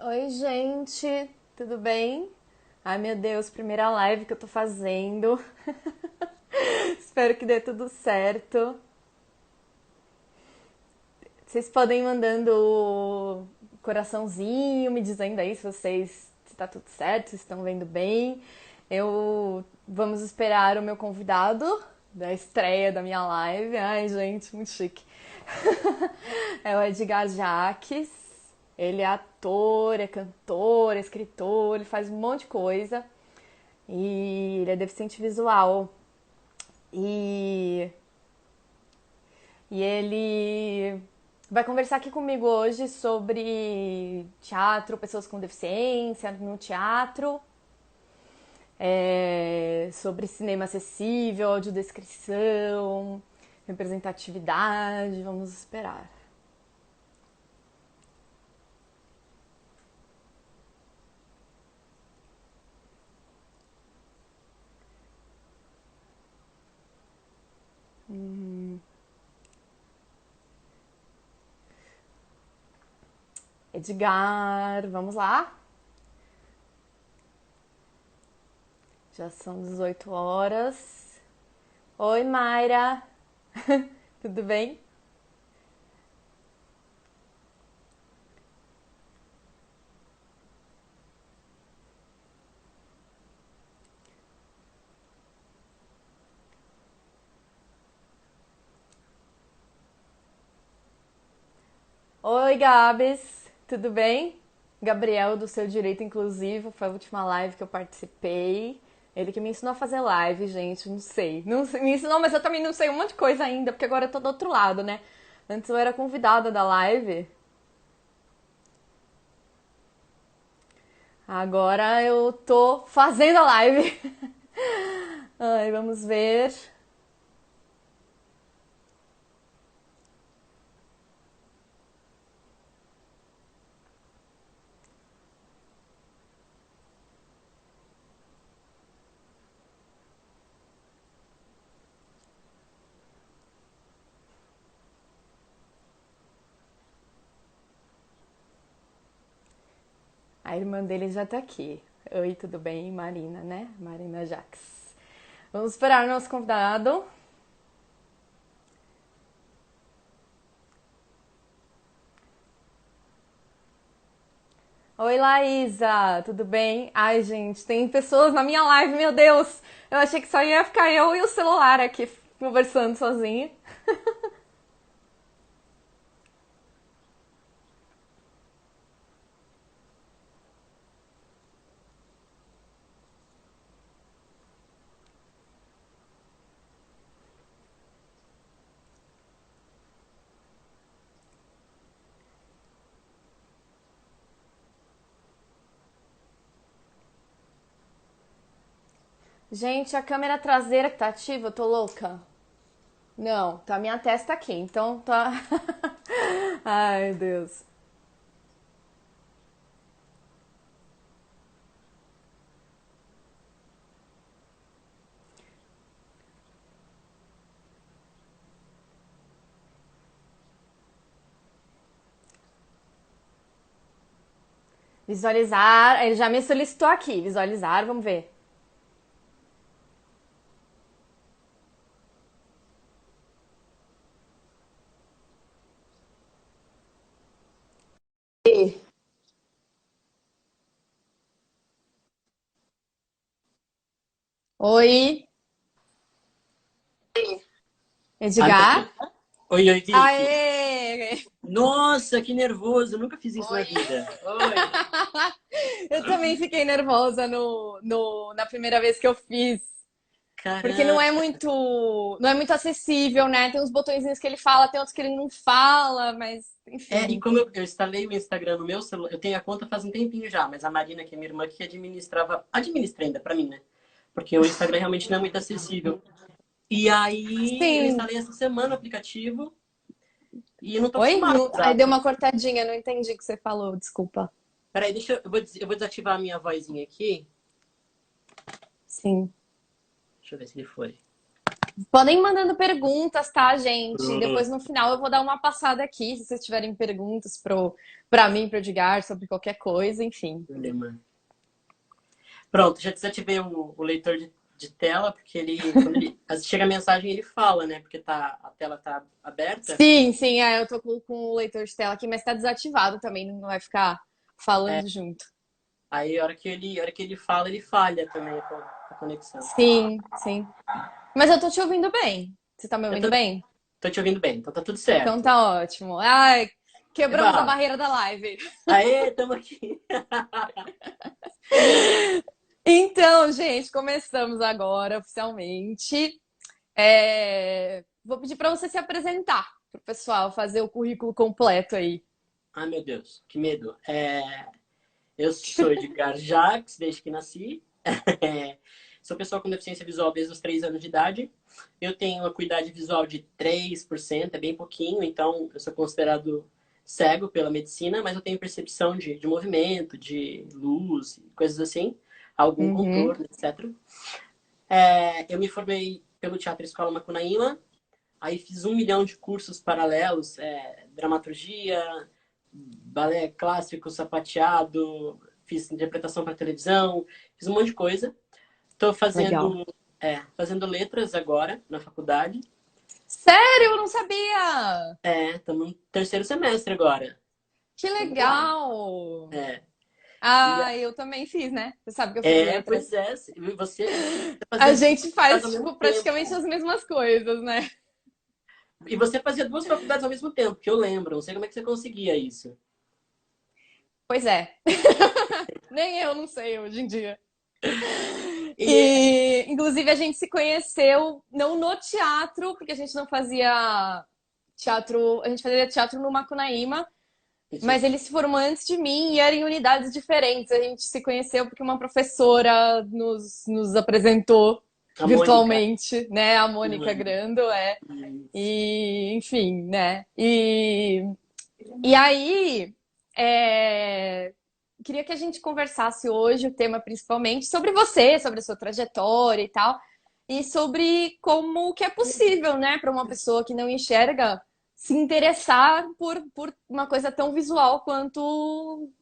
Oi, gente, tudo bem? Ai, meu Deus, primeira live que eu tô fazendo. Espero que dê tudo certo. Vocês podem ir mandando o coraçãozinho, me dizendo aí se tá tudo certo, se estão vendo bem. Eu vamos esperar o meu convidado da estreia da minha live. Ai, gente, muito chique. É o Edgar Jaques. Ele é ator, é cantor, é escritor, ele faz um monte de coisa. E ele é deficiente visual. E, e ele vai conversar aqui comigo hoje sobre teatro, pessoas com deficiência no teatro, sobre cinema acessível, audiodescrição, representatividade. Vamos esperar. Edgar, vamos lá? Já são 18 horas. Oi, Mayra. Tudo bem? Oi, Gabs. Tudo bem? Gabriel, do Seu Direito Inclusivo, foi a última live que eu participei. Ele que me ensinou a fazer live, gente. Não sei. Não sei, me ensinou, mas eu também não sei um monte de coisa ainda, porque agora eu tô do outro lado, né? Antes eu era convidada da live. Agora eu tô fazendo a live. Ai, vamos ver. A irmã dele já tá aqui. Oi, tudo bem? Marina, né? Marina Jax. Vamos esperar o nosso convidado. Oi, Laísa, tudo bem? Ai, gente, tem pessoas na minha live, meu Deus! Eu achei que só ia ficar eu e o celular aqui conversando sozinha. Gente, a câmera traseira que tá ativa, eu tô louca. Não, tá minha testa aqui, então tá. Ai, Deus. Visualizar, ele já me solicitou aqui. Visualizar, vamos ver. Oi, Alô? Edgar. Oi, oi, Vicky. Aê! Nossa, que nervoso. Nunca fiz isso na vida. Oi. Eu também fiquei nervosa na primeira vez que eu fiz. Porque Caramba. não é muito acessível, né? Tem uns botõezinhos que ele fala, tem outros que ele não fala, mas E enfim. como eu instalei o Instagram no meu celular, eu tenho a conta faz um tempinho já, mas a Marina, que é minha irmã, que administra ainda pra mim, né? Porque o Instagram realmente não é muito acessível. E aí eu Sim. instalei essa semana o aplicativo e eu não tô Oi? acostumado a Aí usar. deu uma cortadinha, não entendi o que você falou, desculpa. Peraí, eu vou desativar a minha vozinha aqui. Sim. Deixa eu ver se ele foi. Podem ir mandando perguntas, tá, gente? Depois no final eu vou dar uma passada aqui, se vocês tiverem perguntas pra mim, pro Edgar, sobre qualquer coisa, enfim. Pronto, já desativei o leitor de tela, porque quando ele chega a mensagem, ele fala, né? Porque a tela tá aberta. Sim, sim, eu tô com o leitor de tela aqui, mas tá desativado também, não vai ficar falando junto. Aí, a hora que ele fala, ele falha também a conexão. Sim, sim. Mas eu tô te ouvindo bem. Você tá me Eu ouvindo bem? tô te ouvindo bem, então tá tudo Então certo. tá ótimo. Ai, quebramos a Eba! barreira da live. Aê, tamo aqui! Então, gente, começamos agora oficialmente. Vou pedir para você se apresentar pro pessoal, fazer o currículo completo aí. Ai, meu Deus, que medo. Eu sou Edgar Jacques, desde que nasci. Sou pessoa com deficiência visual desde os 3 anos de idade. Eu tenho uma acuidade visual de 3%, é bem pouquinho, então eu sou considerado cego pela medicina, mas eu tenho percepção de movimento, de luz, coisas assim, algum Uhum. contorno, etc. Eu me formei pelo Teatro Escola Macunaíma, aí fiz 1 milhão de cursos paralelos, dramaturgia, balé clássico, sapateado, fiz interpretação para televisão, fiz um monte de coisa. Estou Legal. fazendo letras agora na faculdade. Sério, eu não sabia! Estamos no terceiro semestre agora. Que Vamos lá. legal! É, e, Ah, eu também fiz, né? Você sabe que eu fiz pois letras. é, você A fazia duas gente faculdades faz, ao mesmo tipo, praticamente tempo. as mesmas coisas, né? E você fazia duas faculdades ao mesmo tempo, que eu lembro. Não sei como é que você conseguia isso. Pois é. Nem eu não sei hoje em dia. E, E, inclusive, a gente se conheceu não no teatro, porque a gente não fazia teatro, a gente fazia teatro no Macunaíma, isso, mas ele se formou antes de mim e era em unidades diferentes. A gente se conheceu porque uma professora nos apresentou a Mônica. virtualmente, né? A Mônica Grando, Isso. E, enfim, né? E aí, queria que a gente conversasse hoje, o tema principalmente, sobre você, sobre a sua trajetória e tal, e sobre como que é possível, né, para uma pessoa que não enxerga se interessar por uma coisa tão visual quanto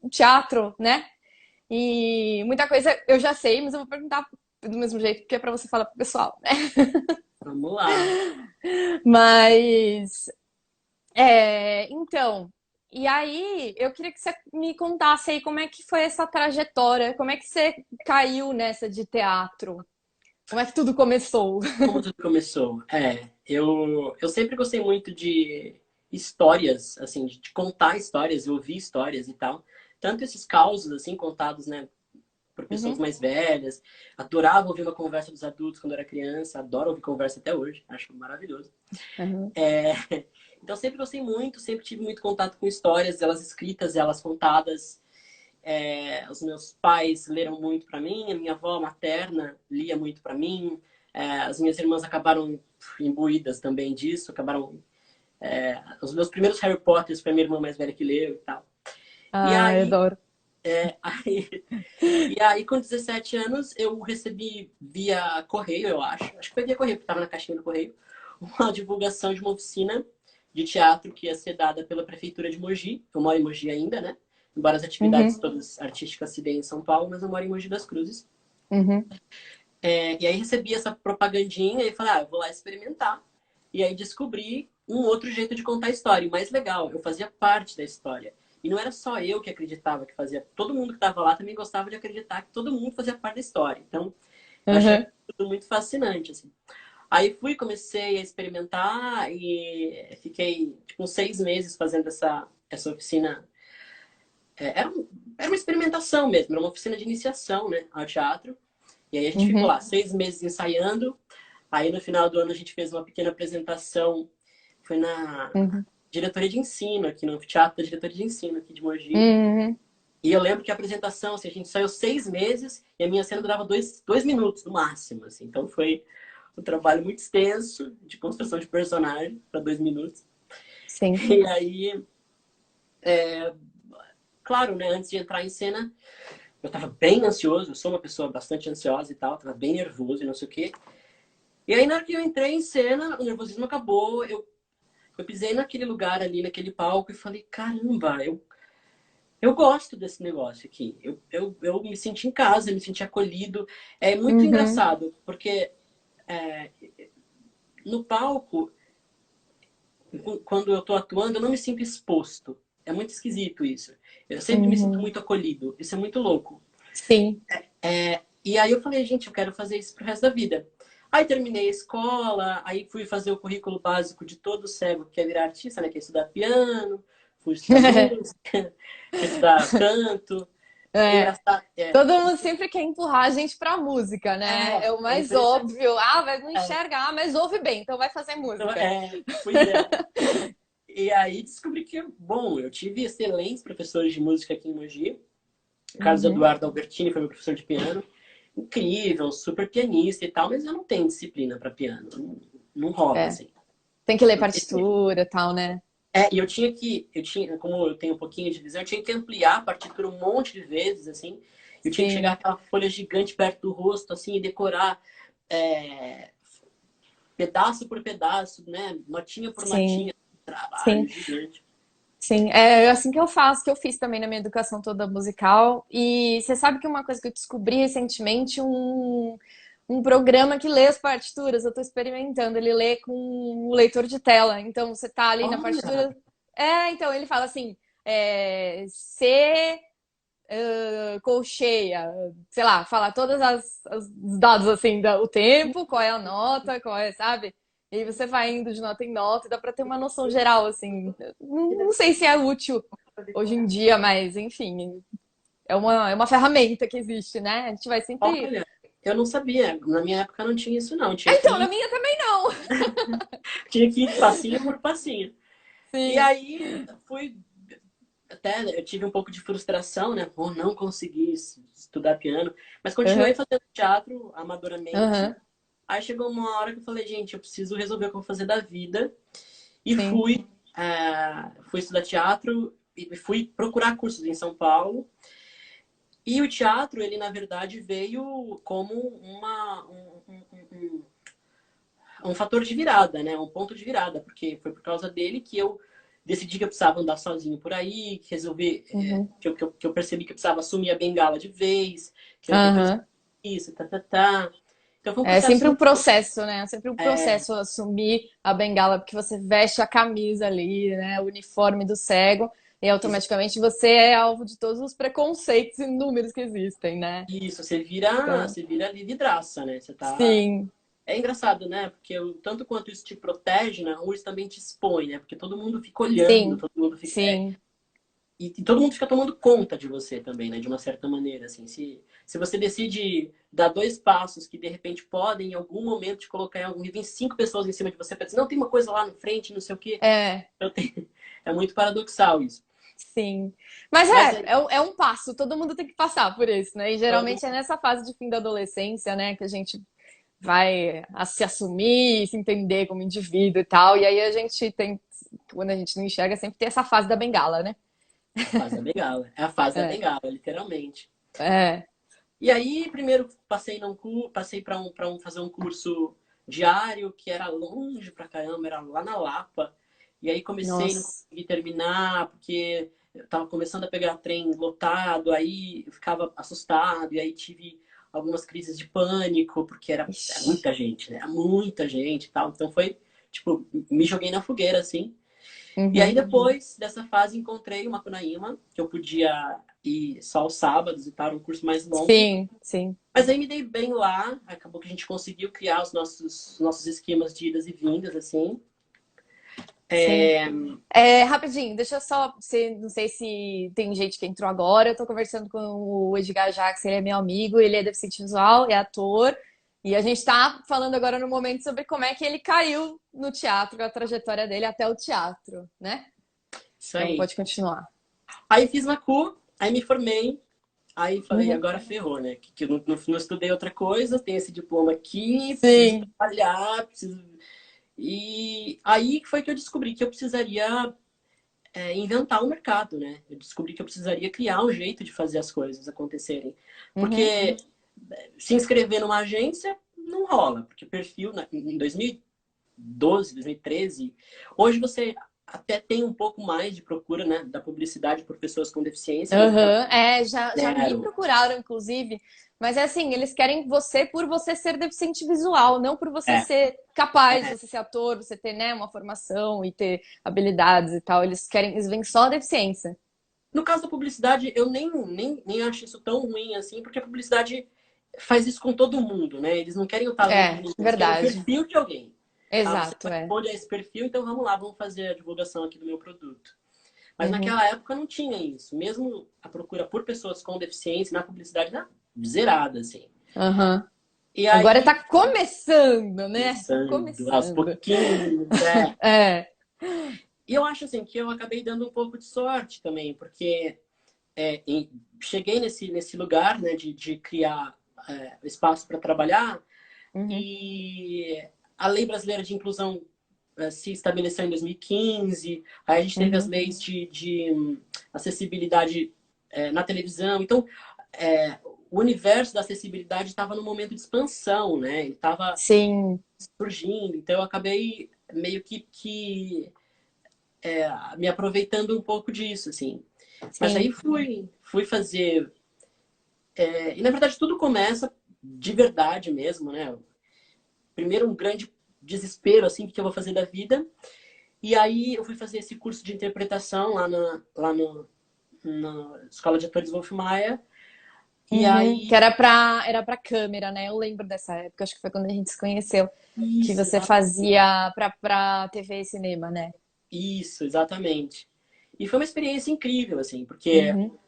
o teatro, né? E muita coisa eu já sei, mas eu vou perguntar do mesmo jeito que é para você falar pro pessoal, né? Vamos lá. Mas então, e aí eu queria que você me contasse aí como é que foi essa trajetória, como é que você caiu nessa de teatro, como é que tudo começou? Como tudo começou? Eu sempre gostei muito de histórias, assim, de contar histórias, ouvir histórias e tal. Tanto esses causos, assim, contados, né, por pessoas Uhum, mais velhas. Adorava ouvir uma conversa dos adultos quando eu era criança, adoro ouvir conversa até hoje, acho maravilhoso. uhum, É, Então sempre gostei muito, sempre tive muito contato com histórias, elas escritas, elas contadas. Os meus pais leram muito para mim, a minha avó materna lia muito para mim, as minhas irmãs acabaram imbuídas também disso, os meus primeiros Harry Potters foi a minha irmã mais velha que leu e tal. E ai, aí, adoro. aí e aí com 17 anos eu recebi via correio, eu acho que foi via correio, porque estava na caixinha do correio, uma divulgação de uma oficina de teatro que ia ser dada pela prefeitura de Mogi. Eu moro em Mogi ainda, né? Embora as atividades Uhum, todas artísticas se deem em São Paulo, mas eu moro em Mogi das Cruzes. uhum, E aí recebi essa propagandinha e falei, eu vou lá experimentar. E aí descobri um outro jeito de contar a história. E o mais legal, eu fazia parte da história. E não era só eu que acreditava que fazia. Todo mundo que estava lá também gostava de acreditar que todo mundo fazia parte da história. Então, eu achei uhum, tudo muito fascinante, assim. Aí fui, comecei a experimentar e fiquei tipo, uns 6 meses fazendo essa oficina. Era uma experimentação mesmo, era uma oficina de iniciação, né, ao teatro. E aí a gente ficou uhum, lá 6 meses ensaiando. Aí no final do ano a gente fez uma pequena apresentação. Foi na uhum, diretoria de ensino, aqui no teatro da diretoria de ensino aqui de Mogi. uhum. E eu lembro que a apresentação, assim, a gente saiu 6 meses e a minha cena durava 2 minutos no máximo. Assim. Então foi um trabalho muito extenso de construção de personagem para 2 minutos. Sim. E aí, claro, né, antes de entrar em cena, eu estava bem ansioso, eu sou uma pessoa bastante ansiosa e tal, estava bem nervoso e não sei o quê. E aí, na hora que eu entrei em cena, o nervosismo acabou, eu pisei naquele lugar ali, naquele palco, e falei, caramba, eu gosto desse negócio aqui. Eu me senti em casa, me senti acolhido. É muito Uhum, engraçado, porque é, no palco, quando eu tô atuando, eu não me sinto exposto. É muito esquisito isso. Eu sempre me sinto uhum. muito acolhido. Isso é muito louco. Sim. E aí eu falei, gente, eu quero fazer isso pro resto da vida. Aí terminei a escola, aí fui fazer o currículo básico de todo cego que quer virar artista, né? Que é estudar piano, fui estudar música, fui estudar canto. É É. engraçado. Todo mundo sempre quer empurrar a gente pra música, né? É o É mais impressionante. óbvio. Ah, vai não É, enxerga, ah, mas ouve bem, então vai fazer então, música. pois é. E aí descobri que, bom, eu tive excelentes professores de música aqui em Mogi. O Carlos Uhum. Eduardo Albertini foi meu professor de piano. Incrível, super pianista e tal, mas eu não tenho disciplina para piano. Não rola, É. assim. Tem que ler Não tem jeito. partitura e tal, né? E como eu tenho um pouquinho de visão, eu tinha que ampliar a partitura um monte de vezes, assim. Eu tinha que chegar Sim, aquela folha gigante perto do rosto, assim, e decorar é, pedaço por pedaço, né? Notinha por sim, notinha. Trabalho sim. gigante. Sim, é assim que eu faço, que eu fiz também na minha educação toda musical. E você sabe que uma coisa que eu descobri recentemente, um programa que lê as partituras, eu tô experimentando, ele lê com um leitor de tela. Então você tá ali na Olha, partitura. É, então ele fala assim, C colcheia, sei lá, fala todas os dados assim, o tempo, qual é a nota, qual é, sabe? E aí você vai indo de nota em nota e dá pra ter uma noção geral, assim. Não sei se é útil hoje em dia, mas enfim, é uma ferramenta que existe, né? A gente vai sempre. olha, eu não sabia. Na minha época não tinha isso, não. Então, na minha também não. Tinha que ir passinho por passinho. E Sim. aí fui até eu tive um pouco de frustração, né? Por não conseguir estudar piano, mas continuei Aham, fazendo teatro amadoramente. aham, Aí chegou uma hora que eu falei, gente, eu preciso resolver o que eu vou fazer da vida. E sim. fui estudar teatro e fui procurar cursos em São Paulo. E o teatro, ele na verdade veio como um fator de virada, né? Um ponto de virada, porque foi por causa dele que eu decidi que eu precisava andar sozinho por aí, que resolvi, Uhum. que eu percebi que eu precisava assumir a bengala de vez, que eu não tenho Aham. isso, tá, tá, tá. Então foi um É sempre processo. um processo, né? É sempre um É, processo assumir a bengala, porque você veste a camisa ali, né? O uniforme do cego, e automaticamente você é alvo de todos os preconceitos inúmeros que existem, né? isso, Então, você vira ali vidraça, né? Você tá. sim, É engraçado, né? Porque tanto quanto isso te protege na rua, isso também te expõe, né? Porque todo mundo fica olhando, sim, todo mundo fica. sim, E todo mundo fica tomando conta de você também, né? De uma certa maneira, assim. Se você decide dar dois passos que de repente podem, em algum momento, te colocar em algum... E vem cinco pessoas em cima de você para dizer, não, tem uma coisa lá na frente, não sei o quê. é, É muito paradoxal isso. sim. Mas Mas é é um passo, todo mundo tem que passar por isso, né? E todo... geralmente é nessa fase de fim da adolescência, né, que a gente vai se assumir, se entender como indivíduo e tal. E aí a gente tem, quando a gente não enxerga, sempre tem essa fase da bengala, né? a fase da bengala. É a fase da É, bengala, literalmente. é. E aí, primeiro passei para fazer um curso diário que era longe pra caramba, era lá na Lapa. E aí comecei, não Nossa. consegui terminar, porque eu tava começando a pegar trem lotado, aí eu ficava assustado, e aí tive algumas crises de pânico, porque era Ixi. muita gente, né? Era muita gente e tal. Então foi, tipo, me joguei na fogueira, assim. E aí, Uhum. depois dessa fase, encontrei uma Macunaíma, que eu podia ir só aos sábados e tal, um curso mais longo. Sim, sim. Mas aí me dei bem lá, acabou que a gente conseguiu criar os nossos esquemas de idas e vindas, assim. Sim. É, Rapidinho, deixa eu só. Não sei se tem gente que entrou agora. Eu tô conversando com o Edgar Jacques, ele é meu amigo, ele é deficiente visual, é ator. E a gente tá falando agora no momento sobre como é que ele caiu no teatro, a trajetória dele até o teatro, né? isso Então aí. pode continuar. Aí fiz Macu, aí me formei, aí falei, Uhum. agora ferrou, né? Que eu não estudei outra coisa, tenho esse diploma aqui, preciso Sim. trabalhar, preciso. E aí foi que eu descobri que eu precisaria inventar o mercado, né? Eu descobri que eu precisaria criar um jeito de fazer as coisas acontecerem. Uhum. Porque se inscrever numa agência, não rola, porque perfil em 2012, 2013, hoje você até tem um pouco mais de procura, né, da publicidade por pessoas com deficiência, mas Aham, é, já me zero. procuraram, inclusive, mas é assim, eles querem você por você ser deficiente visual, não por você É, ser capaz, é. você ser ator, você ter, né, uma formação e ter habilidades e tal. Eles querem, eles veem só a deficiência. No caso da publicidade, eu nem acho isso tão ruim assim, porque a publicidade faz isso com todo mundo, né? Eles não querem o talento de É, ninguém, eles querem o verdade. perfil de alguém. Ah, você Exato, é. corresponde a esse perfil, então vamos lá, vamos fazer a divulgação aqui do meu produto. Mas Uhum. naquela época não tinha isso. Mesmo a procura por pessoas com deficiência na publicidade era zerada, assim. Aham. E Agora aí, tá começando, né? Tá começando aos começando. pouquinhos, é. É. E eu acho assim que eu acabei dando um pouco de sorte também, porque cheguei nesse lugar, né, de criar espaço para trabalhar Uhum. e a Lei Brasileira de Inclusão se estabeleceu em 2015, aí a gente teve as Uhum. leis de acessibilidade na televisão. Então, é, o universo da acessibilidade estava num momento de expansão, né? Ele estava Sim, surgindo. Então, eu acabei meio que me aproveitando um pouco disso, assim. Mas aí sim. fui fazer. E na verdade tudo começa de verdade mesmo, né? Primeiro um grande desespero, assim, o que eu vou fazer da vida. E aí eu fui fazer esse curso de interpretação na Escola de Atores Wolf Maia. E Uhum. Que aí, era pra câmera, né? Eu lembro dessa época, acho que foi quando a gente se conheceu, que isso, você fazia pra TV e cinema, né? isso, exatamente. E foi uma experiência incrível, assim, porque Uhum.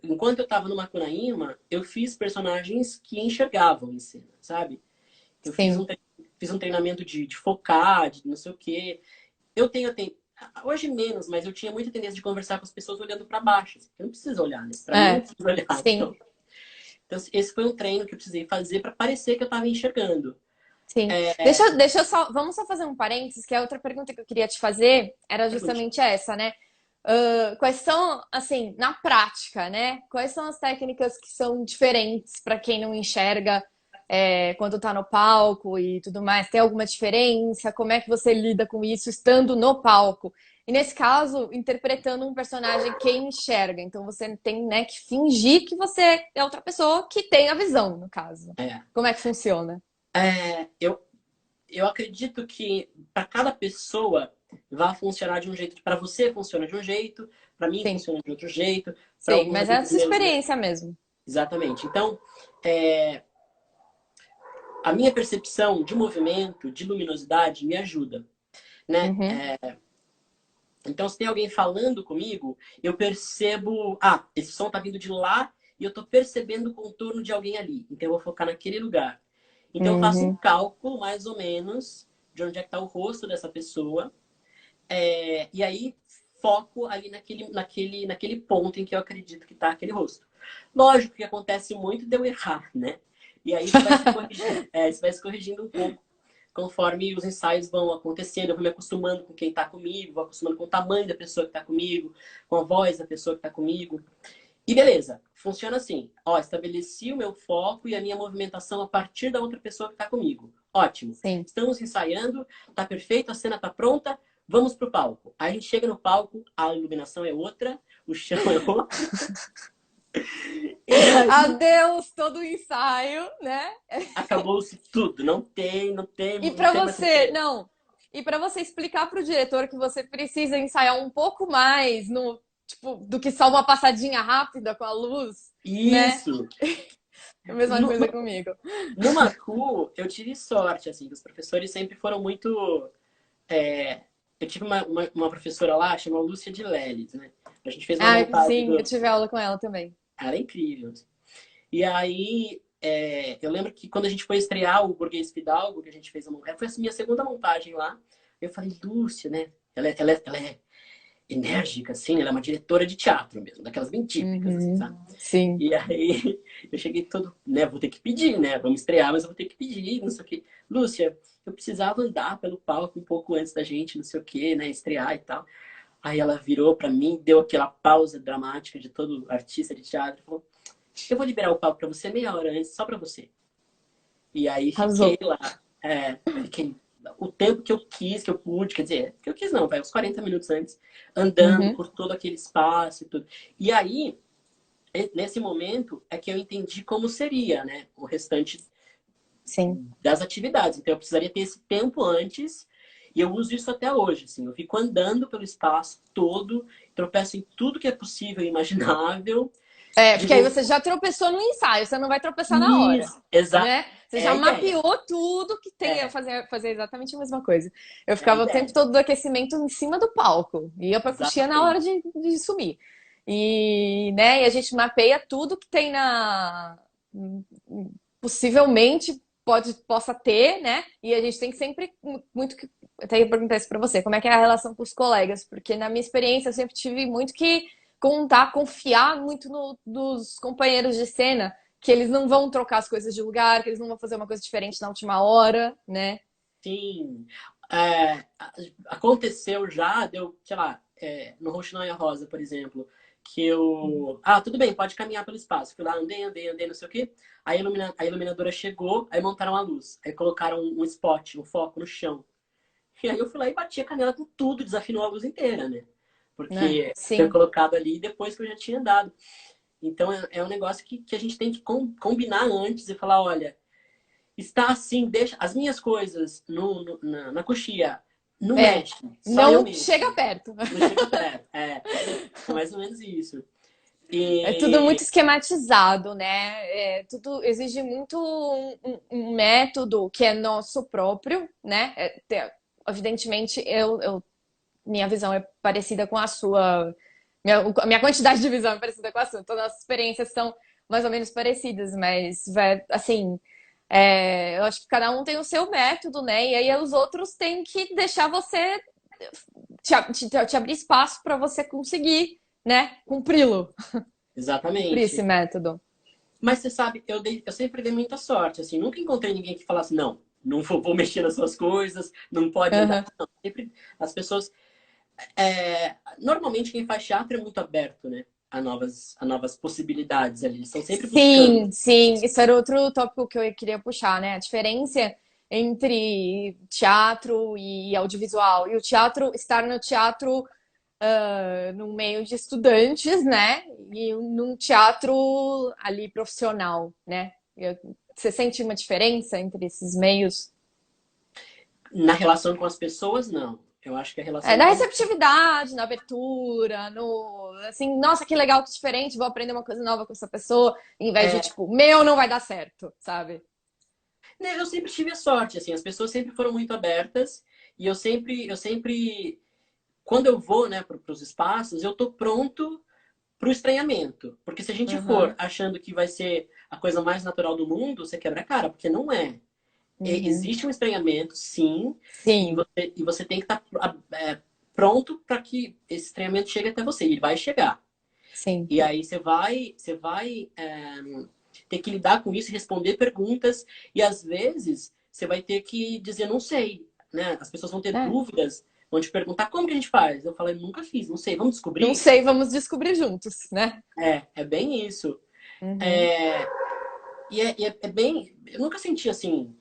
enquanto eu estava no Macunaíma, eu fiz personagens que enxergavam em cena, sabe? Eu Sim. fiz um treinamento de focar, de não sei o quê. Eu tenho, hoje menos, mas eu tinha muita tendência de conversar com as pessoas olhando para baixo. Assim. Eu não preciso olhar, né? Para mim, eu não É, preciso olhar. sim, Então, esse foi um treino que eu precisei fazer para parecer que eu estava enxergando. sim. Deixa eu só. Vamos só fazer um parênteses, que a outra pergunta que eu queria te fazer era Pergunte. justamente essa, né? Quais são, assim, na prática, né? Quais são as técnicas que são diferentes para quem não enxerga quando tá no palco e tudo mais? Tem alguma diferença? Como é que você lida com isso estando no palco? E nesse caso, interpretando um personagem que enxerga. Então você tem, né, que fingir que você é outra pessoa que tem a visão, no caso. É, Como é que funciona? eu acredito que para cada pessoa vai funcionar de um jeito. Para você funciona de um jeito, para mim Sim, funciona de outro jeito, para sim, alguns mas é amigos essa meus. experiência mesmo. Exatamente. Então, é, a minha percepção de movimento, de luminosidade, me ajuda, né? Uhum, Então, se tem alguém falando comigo, eu percebo, esse som tá vindo de lá e eu tô percebendo o contorno de alguém ali. Então, eu vou focar naquele lugar. Então, eu faço um uhum. cálculo, mais ou menos, de onde é que tá o rosto dessa pessoa. E aí, foco ali naquele ponto em que eu acredito que tá aquele rosto. Lógico que acontece muito de eu errar, né? E aí, isso vai se corrigindo um pouco conforme os ensaios vão acontecendo, eu vou me acostumando com quem está comigo, vou acostumando com o tamanho da pessoa que está comigo, com a voz da pessoa que está comigo. E beleza, funciona assim. Ó, estabeleci o meu foco e a minha movimentação a partir da outra pessoa que está comigo. Ótimo. Sim. Estamos ensaiando, tá perfeito, a cena está pronta, vamos pro palco. Aí a gente chega no palco, a iluminação é outra, o chão é outro. E aí Adeus todo o ensaio, né? acabou-se tudo. E Não para tem mais você, roteiro. não. E para você explicar para o diretor que você precisa ensaiar um pouco mais no, tipo, do que só uma passadinha rápida com a luz, né? Isso. É a mesma No, coisa comigo. No Macu, eu tive sorte, assim, os professores sempre foram muito. é, Eu tive uma professora lá, chamada Lúcia de Leles, né? A gente fez uma Ah, montagem sim, eu do. tive aula com ela também. Ela é incrível. Assim. E aí, eu lembro que quando a gente foi estrear o Burguês Fidalgo, que a gente fez a montagem, foi a minha segunda montagem lá. Eu falei, Lúcia, né? Ela é enérgica, assim, ela é uma diretora de teatro mesmo, daquelas bem típicas, assim, Uhum, sabe? sim. E aí eu cheguei todo, né? Vou ter que pedir, né? Vamos estrear, mas eu vou ter que pedir, não sei o quê. Lúcia, eu precisava andar pelo palco um pouco antes da gente, não sei o quê, né? Estrear e tal. Aí ela virou pra mim, deu aquela pausa dramática de todo artista de teatro e falou: Eu vou liberar o palco pra você meia hora antes, só pra você. E aí fiquei Arrasou. lá. Fiquei o tempo que eu quis, que eu pude, quer dizer, que eu quis não, vai uns 40 minutos antes, andando Uhum. por todo aquele espaço e tudo. E aí, nesse momento, é que eu entendi como seria, né, o restante Sim. das atividades. Então, eu precisaria ter esse tempo antes, e eu uso isso até hoje, assim. Eu fico andando pelo espaço todo, tropeço em tudo que é possível e imaginável. É, De porque aí vez... você já tropeçou no ensaio, você não vai tropeçar na hora, Isso, exato. né? Você É já a ideia. mapeou tudo que tem a É, fazer exatamente a mesma coisa. Eu é a ficava o tempo ideia. todo do aquecimento em cima do palco. Ia pra coxinha na hora Exatamente. de sumir. E, né, e a gente mapeia tudo que tem na. Possivelmente possa ter, né? E a gente tem que sempre muito que. Até ia perguntar isso pra você, como é que é a relação com os colegas? Porque na minha experiência eu sempre tive muito que contar, confiar muito dos companheiros de cena, que eles não vão trocar as coisas de lugar, que eles não vão fazer uma coisa diferente na última hora, né? Sim. É, aconteceu já, deu, sei lá, no Roxinóia Rosa, por exemplo, que eu. Ah, tudo bem, pode caminhar pelo espaço. Fui lá, andei, não sei o quê. Aí a iluminadora chegou, aí montaram a luz. Aí colocaram um spot, um foco no chão. E aí eu fui lá e bati a canela com tudo, desafinou a luz inteira, né? Né? Porque foi Sim. colocado ali depois que eu já tinha dado. Então é um negócio que a gente tem que combinar antes e falar, olha, está assim, deixa as minhas coisas na coxia, não É. mexe, só eu Não mexo. chega perto. Não chega perto. É mais ou menos isso. É tudo E muito esquematizado, né? É, tudo exige muito um método que é nosso próprio, né? Evidentemente, minha visão é parecida com a sua. Minha quantidade de visão é parecida com a sua. Todas as experiências são mais ou menos parecidas, mas, assim, eu acho que cada um tem o seu método, né? E aí os outros têm que deixar você te abrir espaço para você conseguir, né? Cumpri-lo, cumprir esse exatamente. método. Mas você sabe, eu sempre dei muita sorte, assim, nunca encontrei ninguém que falasse, não, não vou mexer nas suas coisas, não pode andar. Uhum. Não, sempre as pessoas. Normalmente quem faz teatro é muito aberto, né? A novas possibilidades ali. Eles estão sempre buscando. Sim, sim. Isso era outro tópico que eu queria puxar, né? A diferença entre teatro e audiovisual. E o teatro, estar no teatro num meio de estudantes, né? E num teatro ali profissional, né? Você sente uma diferença entre esses meios? Na relação com as pessoas, não. Eu acho que a É, relação na com. receptividade, na abertura, no assim, nossa, que legal, que diferente, vou aprender uma coisa nova com essa pessoa, em vez de É, tipo, meu, não vai dar certo, sabe? né, eu sempre tive a sorte, assim, as pessoas sempre foram muito abertas e eu sempre, quando eu vou, né, para os espaços, eu tô pronto para o estranhamento. Porque se a gente for Uhum, achando que vai ser a coisa mais natural do mundo, você quebra a cara, porque não é. uhum. Existe um estranhamento, sim, e Sim, você tem que estar pronto para que esse estranhamento chegue até você. E ele vai chegar. sim. E aí você vai ter que lidar com isso, responder perguntas, e às vezes você vai ter que dizer não sei, né? As pessoas vão ter É, dúvidas, vão te perguntar como que a gente faz. Eu falei, nunca fiz, não sei, vamos não descobrir? sei, vamos descobrir juntos, né? É bem isso. Uhum, É, é bem. Eu nunca senti assim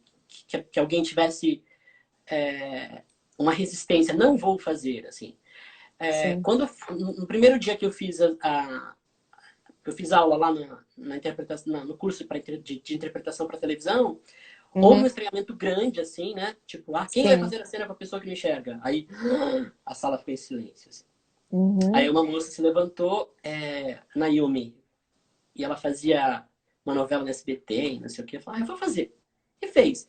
que alguém tivesse uma resistência, não vou fazer, assim. sim. No primeiro dia que eu fiz aula lá na interpretação, no curso de interpretação para televisão, houve um Uhum, estranhamento grande, assim, né? Tipo, quem vai sim. fazer a cena para a pessoa que não enxerga? Aí a sala ficou em silêncio. Assim. Aí Uhum. uma moça se levantou, Naomi, e ela fazia uma novela no SBT, e não sei o que. Eu falei, eu vou fazer. E fez.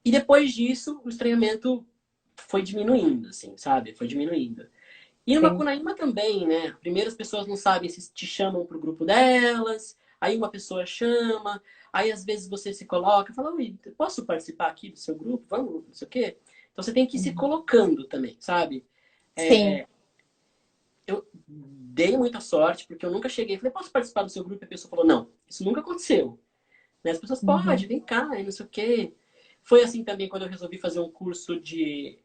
E depois disso, o estranhamento foi diminuindo, assim, sabe? Foi diminuindo. E no Sim. Macunaíma também, né? Primeiro as pessoas não sabem se te chamam para o grupo delas, aí uma pessoa chama, aí às vezes você se coloca, fala, ui, posso participar aqui do seu grupo? Vamos, não sei o quê. Então você tem que ir se Uhum. colocando também, sabe? Sim. Eu dei muita sorte, porque eu nunca cheguei e falei, posso participar do seu grupo? E a pessoa falou, não, isso nunca aconteceu. Né? As pessoas, pode, Uhum. vem cá, e não sei o quê. Foi assim também quando eu resolvi fazer um curso de.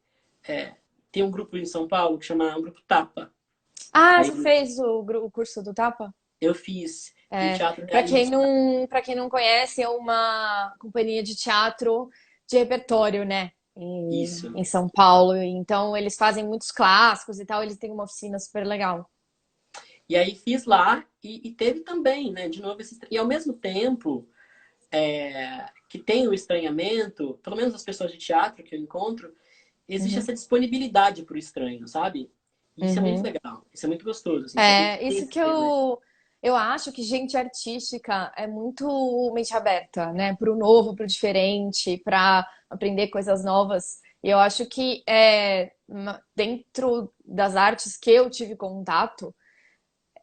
Tem um grupo em São Paulo que chama um grupo Tapa. Ah, Aí você fez o curso do Tapa? eu fiz. E o teatro realista. Para quem não conhece, é uma companhia de teatro de repertório, né? Isso. Em São Paulo. Então, eles fazem muitos clássicos e tal. Eles têm uma oficina super legal. E aí fiz lá e teve também, né? De novo, e ao mesmo tempo que tem o estranhamento, pelo menos as pessoas de teatro que eu encontro, existe Uhum, essa disponibilidade para o estranho, sabe? E isso é muito uhum. legal, isso é muito gostoso, assim, saber que É, tem isso esse que presente. eu acho que gente artística é muito mente aberta, né? Para o novo, para o diferente, para aprender coisas novas. E eu acho que dentro das artes que eu tive contato,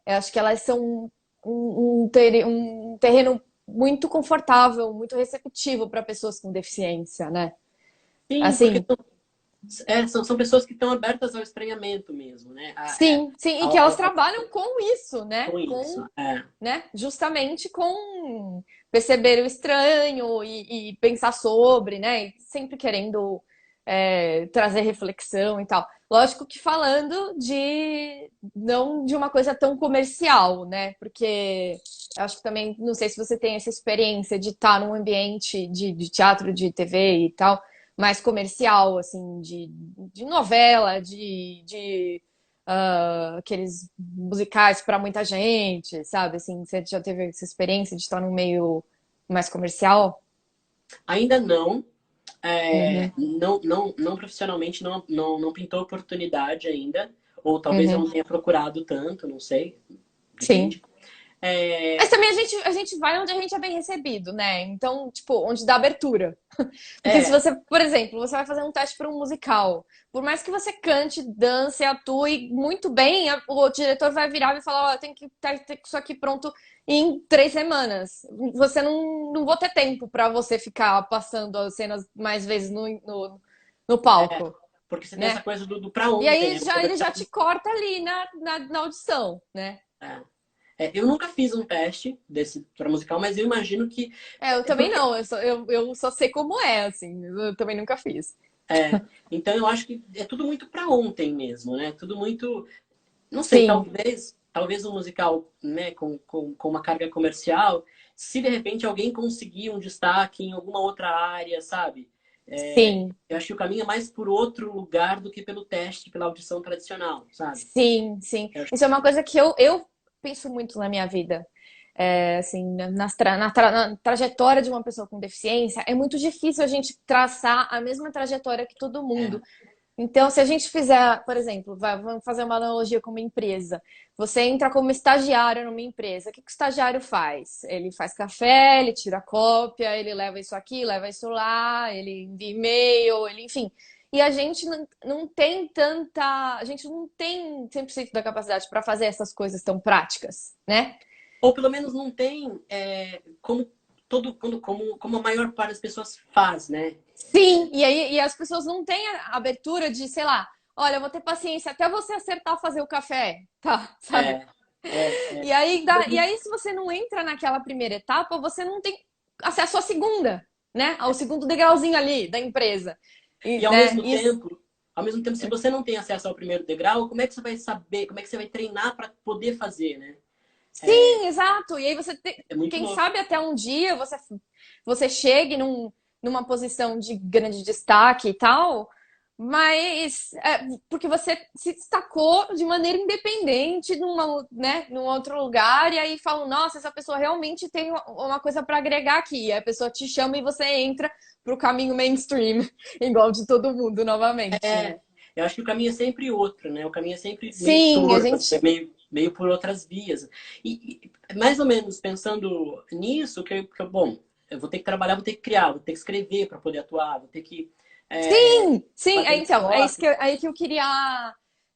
eu acho que elas são um terreno muito confortável, muito receptivo para pessoas com deficiência, né? Sim, porque Assim, são pessoas que estão abertas ao estranhamento mesmo, né? sim, sim, e que elas trabalham com isso, né? Com isso. Com né? Justamente com perceber o estranho e pensar sobre, né? E sempre querendo trazer reflexão e tal. Lógico que falando de não de uma coisa tão comercial, né? Porque eu acho que também, não sei se você tem essa experiência de estar num ambiente de teatro, de TV e tal, mais comercial, assim, de novela, aqueles musicais para muita gente, sabe? Assim, você já teve essa experiência de estar num meio mais comercial? Ainda não, Uhum, não profissionalmente, não pintou oportunidade ainda, ou talvez eu uhum, não tenha procurado tanto, não sei, sim. depende. É, Mas também a gente vai onde a gente é bem recebido, né? Então, tipo, onde dá abertura. Porque se é, você, por exemplo, você vai fazer um teste para um musical, por mais que você cante, dance, atue muito bem, o diretor vai virar e falar: Ó, tem que ter isso aqui pronto em 3 semanas. Você não vou ter tempo para você ficar passando as cenas mais vezes no é, palco, porque você tem essa né? coisa do pra E ontem, aí né? ele já te corta ali na audição, né? É. Eu nunca fiz um teste desse para musical, mas eu imagino que. Eu também Porque, não, eu só sei como é, assim, eu também nunca fiz. então eu acho que é tudo muito para ontem mesmo, né? Tudo muito. Não sei, Sim, talvez um musical, né, com uma carga comercial, se de repente alguém conseguir um destaque em alguma outra área, sabe? sim. Eu acho que o caminho é mais por outro lugar do que pelo teste, pela audição tradicional, sabe? Sim, sim. Eu acho Isso é uma coisa que eu penso muito na minha vida. Assim, na trajetória de uma pessoa com deficiência, é muito difícil a gente traçar a mesma trajetória que todo é, mundo. Então, se a gente fizer, por exemplo, vamos fazer uma analogia com uma empresa. Você entra como estagiário numa empresa. O que o estagiário faz? Ele faz café, ele tira cópia, ele leva isso aqui, leva isso lá, ele envia e-mail, ele, enfim. E a gente não tem tanta. A gente não tem 100% da capacidade para fazer essas coisas tão práticas, né? ou pelo menos não tem como como a maior parte das pessoas faz, né? Sim, e as pessoas não têm a abertura de, sei lá, olha, eu vou ter paciência até você acertar fazer o café, tá? Sabe? É, é, é. E aí, se você não entra naquela primeira etapa, você não tem acesso à segunda, né? Ao segundo degrauzinho ali da empresa. E E, né? Isso, ao mesmo tempo, se você não tem acesso ao primeiro degrau, como é que você vai saber, como é que você vai treinar para poder fazer, né? sim, exato. E aí você tem, É muito quem louco. sabe até um dia você chegue numa posição de grande destaque e tal, mas porque você se destacou de maneira independente num outro lugar, e aí falam, nossa, essa pessoa realmente tem uma coisa para agregar aqui. E aí a pessoa te chama e você entra pro caminho mainstream, igual de todo mundo novamente, né? Eu acho que o caminho é sempre outro, né? O caminho é sempre meio Sim, a torto, assim, gente. meio por outras vias. Mais ou menos pensando nisso, bom, eu vou ter que trabalhar, vou ter que criar, vou ter que escrever para poder atuar, vou ter que Sim, sim, bater nas então, é isso fotos. aí que eu queria.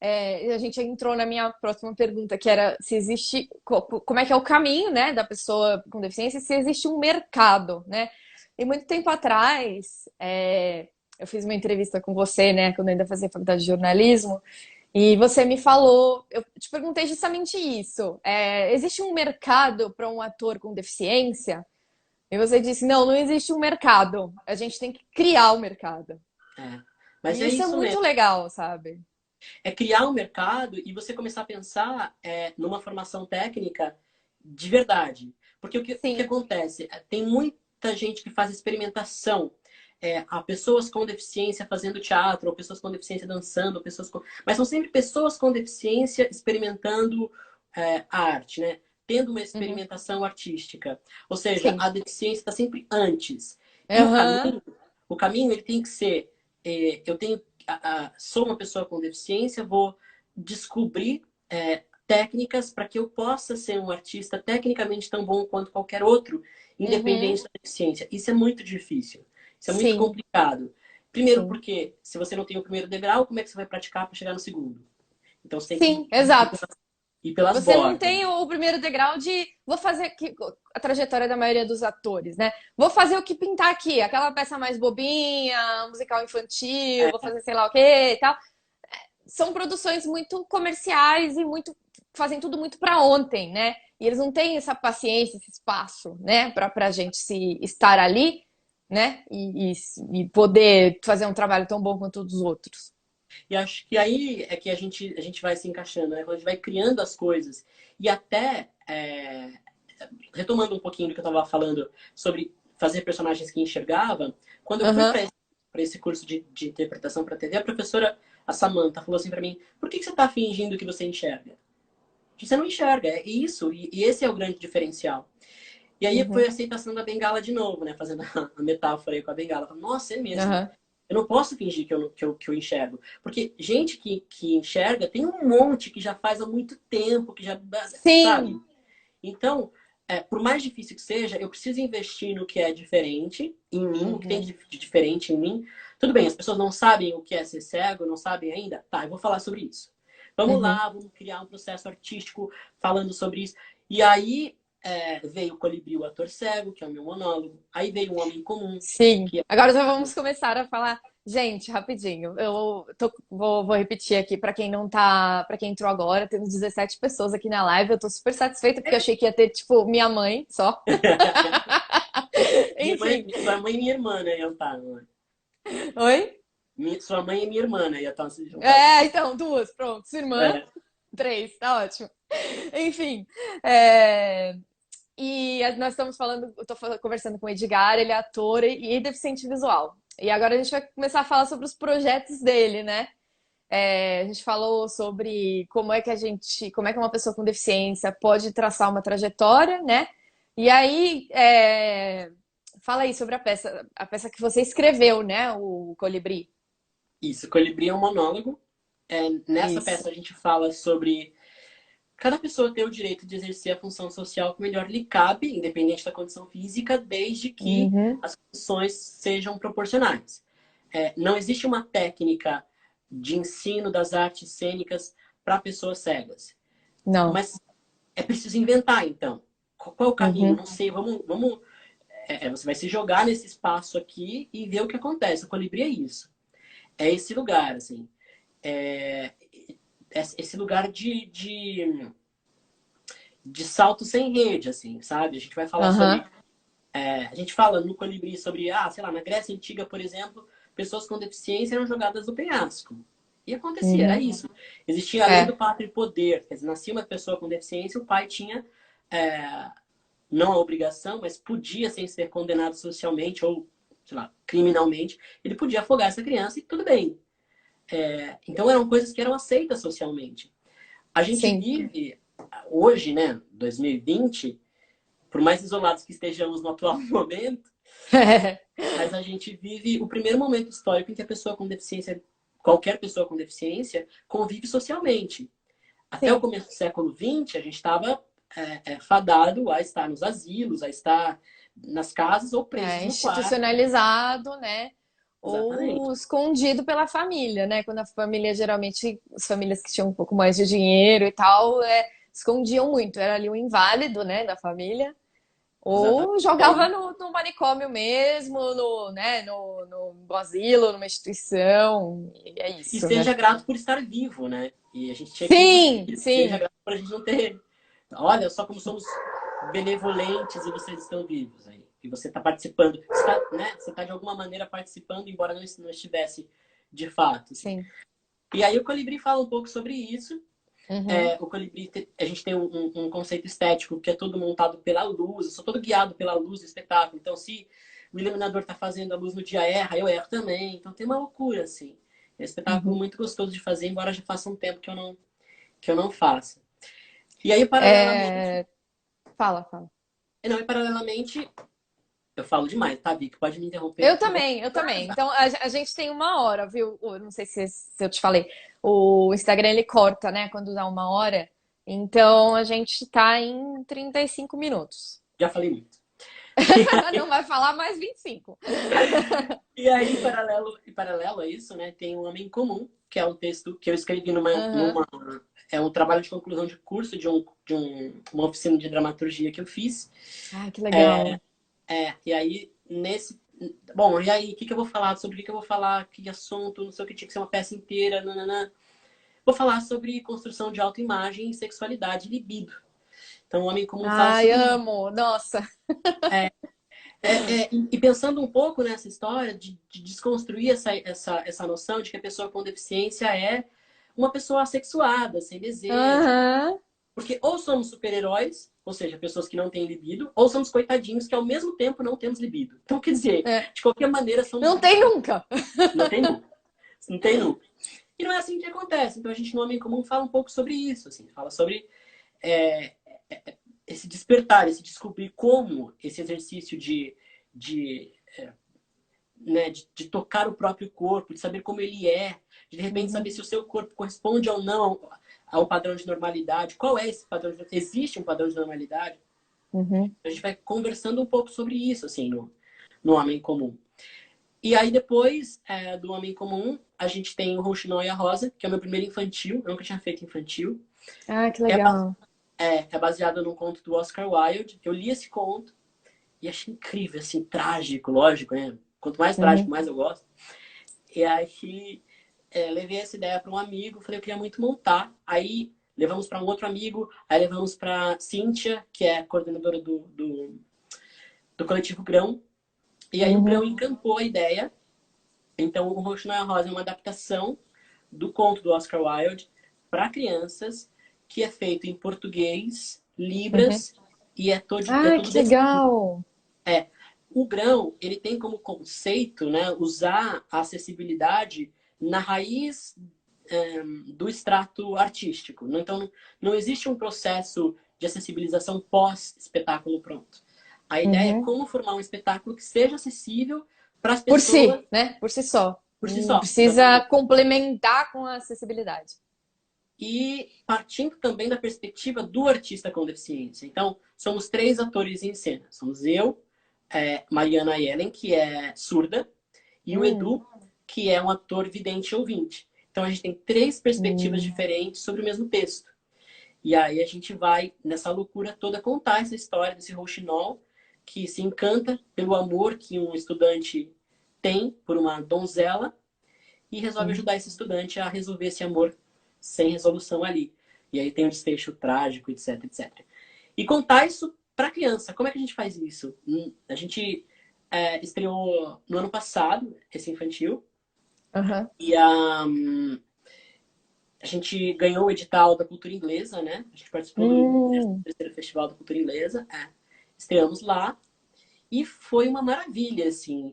A gente entrou na minha próxima pergunta, que era se existe, como é que é o caminho, né, da pessoa com deficiência, e se existe um mercado, né? E muito tempo atrás, eu fiz uma entrevista com você, né, quando eu ainda fazia faculdade de jornalismo, e você me falou, eu te perguntei justamente isso. Existe um mercado para um ator com deficiência? E você disse, não, não existe um mercado. A gente tem que criar o mercado. É. Mas E é isso é isso muito mesmo. legal, sabe? É criar um mercado e você começar a pensar numa formação técnica de verdade. Porque o que Sim. acontece? Tem muita gente que faz experimentação. Há pessoas com deficiência fazendo teatro, ou pessoas com deficiência dançando, mas são sempre pessoas com deficiência experimentando a arte, né? Tendo uma Uhum. experimentação artística. Ou seja, Sim. a deficiência está sempre antes. E Aham. o caminho ele tem que ser, eu tenho, sou uma pessoa com deficiência, vou descobrir técnicas para que eu possa ser um artista tecnicamente tão bom quanto qualquer outro, Uhum. independente da deficiência. Isso é muito difícil. Isso é muito Sim. complicado. Primeiro Sim. porque se você não tem o primeiro degrau, como é que você vai praticar para chegar no segundo? Então você tem que Sim, exato. ir pelas Você não bordas. tem o primeiro degrau de vou fazer aqui, a trajetória da maioria dos atores, né? Vou fazer o que pintar aqui, aquela peça mais bobinha, musical infantil, vou É, fazer sei lá o quê e tal. São produções muito comerciais e muito fazem tudo muito para ontem, né? E eles não têm essa paciência, esse espaço, né, para a gente se estar ali, né? E poder fazer um trabalho tão bom quanto os outros. e acho que aí é que a gente vai se encaixando, né? Quando a gente vai criando as coisas. E até, retomando um pouquinho do que eu estava falando sobre fazer personagens que enxergava, quando eu fui Aham. para esse curso de interpretação para TV, a professora, a Samantha, falou assim para mim: por que você está fingindo que você enxerga? Você não enxerga, é isso, e esse é o grande diferencial. E aí foi Uhum. a aceitação da bengala de novo, né? Fazendo a metáfora aí com a bengala. Nossa, é mesmo. Aham. Eu não posso fingir que eu enxergo. Porque gente que enxerga tem um monte que já faz há muito tempo, que já. Sabe? Sim. Então, por mais difícil que seja, eu preciso investir no que é diferente em mim, o que tem Uhum. de diferente em mim. Tudo bem, as pessoas não sabem o que é ser cego, não sabem ainda. Tá, eu vou falar sobre isso. Vamos Uhum. lá, vamos criar um processo artístico falando sobre isso. E aí veio o Colibri, o ator cego, que é o meu monólogo. Aí veio o Homem Comum, Sim. que é. Agora já vamos começar a falar. Gente, rapidinho, vou repetir aqui para quem não tá, para quem entrou agora, temos 17 pessoas aqui na live. Eu tô super satisfeita porque eu achei que ia ter, tipo, minha mãe só. Minha mãe, Enfim. sua mãe e minha irmã, né? Iam estar, não é? Oi? Sua mãe e minha irmã, né? Iam estar se juntar É, assistindo. então, duas, pronto. Sua irmã, É, três, tá ótimo. Enfim. é, E nós estamos falando, eu tô conversando com o Edgar, ele é ator e deficiente visual. E agora a gente vai começar a falar sobre os projetos dele, né? A gente falou sobre como é que uma pessoa com deficiência pode traçar uma trajetória, né? E aí, fala aí sobre a peça que você escreveu, né? O Colibri. isso, Colibri é um monólogo. Nessa Isso. peça a gente fala sobre cada pessoa ter o direito de exercer a função social que melhor lhe cabe, independente da condição física, desde que Uhum. as condições sejam proporcionais. Não existe uma técnica de ensino das artes cênicas para pessoas cegas. Não. Mas é preciso inventar, então. Qual é o caminho? Uhum. Não sei. Vamos. Você vai se jogar nesse espaço aqui e ver o que acontece. O Colibri é isso. É esse lugar, assim. É, esse lugar de salto sem rede, assim, sabe? A gente vai falar sobre. Aham. A gente fala no Colibri sobre, sei lá, na Grécia Antiga, por exemplo, pessoas com deficiência eram jogadas do penhasco. E acontecia, era Uhum. isso. Existia a lei do É. pátrio poder. Quer dizer, nascia uma pessoa com deficiência, o pai tinha, é, não a obrigação, mas podia, sem ser condenado socialmente ou, sei lá, criminalmente, ele podia afogar essa criança e tudo bem. Então eram coisas que eram aceitas socialmente. A gente Sim. vive hoje, né, 2020, por mais isolados que estejamos no atual momento, mas a gente vive o primeiro momento histórico em que a pessoa com deficiência, qualquer pessoa com deficiência, convive socialmente. Até o Sim. começo do século XX, a gente estava fadado a estar nos asilos, a estar nas casas ou presos no quarto. Institucionalizado, né? Exatamente. Ou escondido pela família, né? Quando a família, geralmente, as famílias que tinham um pouco mais de dinheiro e tal, escondiam muito. Era ali um inválido, né, da família. Exatamente. Ou E jogava aí, no manicômio mesmo, né, no asilo, numa instituição. E é e isso, né? seja grato por estar vivo, né? E a gente tinha que discutir Sim, isso. Seja sim, grato por a gente não ter. Olha só como somos benevolentes e vocês estão vivos aí. E você está participando. Você tá de alguma maneira participando, embora não estivesse de fato. Assim. sim. E aí o Colibri fala um pouco sobre isso. Uhum. O Colibri, a gente tem um conceito estético que é todo montado pela luz, eu sou todo guiado pela luz do espetáculo. Então, se o iluminador tá fazendo a luz no dia erra, eu erro também. Então, tem uma loucura, assim. É um espetáculo Uhum. muito gostoso de fazer, embora já faça um tempo que eu não faça. E aí, paralelamente... É, fala, fala. Não, e paralelamente, eu falo demais, tá, Vicky? Pode me interromper, Eu porque eu vou... também, eu também. Então, a gente tem uma hora, viu? Eu não sei se eu te falei. O Instagram, ele corta, né? Quando dá uma hora. Então, a gente tá em 35 minutos. Já falei muito. Não vai falar mais 25. E aí, paralelo a isso, né, tem um Homem Comum, que é um texto que eu escrevi Aham. é um trabalho de conclusão de curso uma oficina de dramaturgia que eu fiz. Ai, que legal. E aí, bom, e aí, o que eu vou falar? Sobre o que eu vou falar? Que assunto? Não sei o que, tinha que ser uma peça inteira, nananã. Vou falar sobre construção de autoimagem, sexualidade e libido. Então, o Homem Comum fala Ai, sobre isso. amo. Nossa. E pensando um pouco nessa história de desconstruir essa noção de que a pessoa com deficiência é uma pessoa assexuada, sem desejo. Aham. Porque ou somos super-heróis, ou seja, pessoas que não têm libido, ou somos coitadinhos que ao mesmo tempo não temos libido. Então, quer dizer, É. de qualquer maneira, somos Não tem vítimas. nunca. Não tem nunca. Não tem nunca. E não é assim que acontece. Então, a gente no Homem Comum fala um pouco sobre isso. Assim, fala sobre é, esse despertar, esse descobrir como esse exercício de né, de tocar o próprio corpo, de saber como ele é, de repente saber Uhum. se o seu corpo corresponde ou não ao padrão de normalidade. Qual é esse padrão de normalidade? Existe um padrão de normalidade? Uhum. A gente vai conversando um pouco sobre isso, assim, no Homem Comum. E aí, depois do Homem Comum, a gente tem o Rouxinol e a Rosa, que é o meu primeiro infantil. Eu nunca tinha feito infantil. Ah, que É, legal. é baseado num conto do Oscar Wilde. Eu li esse conto e achei incrível, assim, trágico, lógico, né? Quanto mais trágico, Uhum. mais eu gosto. E aí levei essa ideia para um amigo, falei, eu queria muito montar. Aí levamos para um outro amigo, aí levamos para Cíntia, que é a coordenadora do coletivo Grão. E aí o Grão Uhum. encantou a ideia. Então o Roxo Não é Rosa é uma adaptação do conto do Oscar Wilde para crianças, que é feito em português, Uhum. libras, e é Ah, tudo que desse. legal. O grão, ele tem como conceito, né, usar a acessibilidade na raiz do extrato artístico. Então, não existe um processo de acessibilização pós-espetáculo pronto. A ideia é Uhum. como formar um espetáculo que seja acessível para as Por pessoas si, né? Por si só. por si Não só, precisa exatamente. complementar com a acessibilidade. E partindo também da perspectiva do artista com deficiência. Então, somos três atores em cena. Somos eu, Mariana Ellen, que é surda, e o Hum, Edu, que é um ator vidente e ouvinte. Então a gente tem três perspectivas hum. diferentes sobre o mesmo texto. E aí a gente vai, nessa loucura toda, contar essa história desse rouxinol que se encanta pelo amor que um estudante tem por uma donzela e resolve Hum. ajudar esse estudante a resolver esse amor sem resolução ali. E aí tem um desfecho trágico, etc, etc. E contar isso para criança. Como é que a gente faz isso? A gente estreou no ano passado, esse infantil, Aham. e a gente ganhou o edital da cultura inglesa, né? A gente participou do Hum. 13º Festival da Cultura Inglesa. Estreamos lá e foi uma maravilha, assim.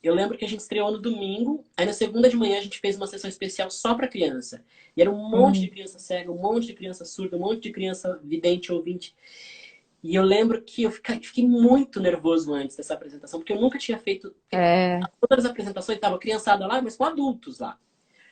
Eu lembro que a gente estreou no domingo, aí na segunda de manhã a gente fez uma sessão especial só para criança. E era um monte de Hum. criança cega, um monte de criança surda, um monte de criança vidente, ouvinte. E eu lembro que eu fiquei muito nervoso antes dessa apresentação, porque eu nunca tinha feito. É. Todas as apresentações estavam criançada lá, mas com adultos lá.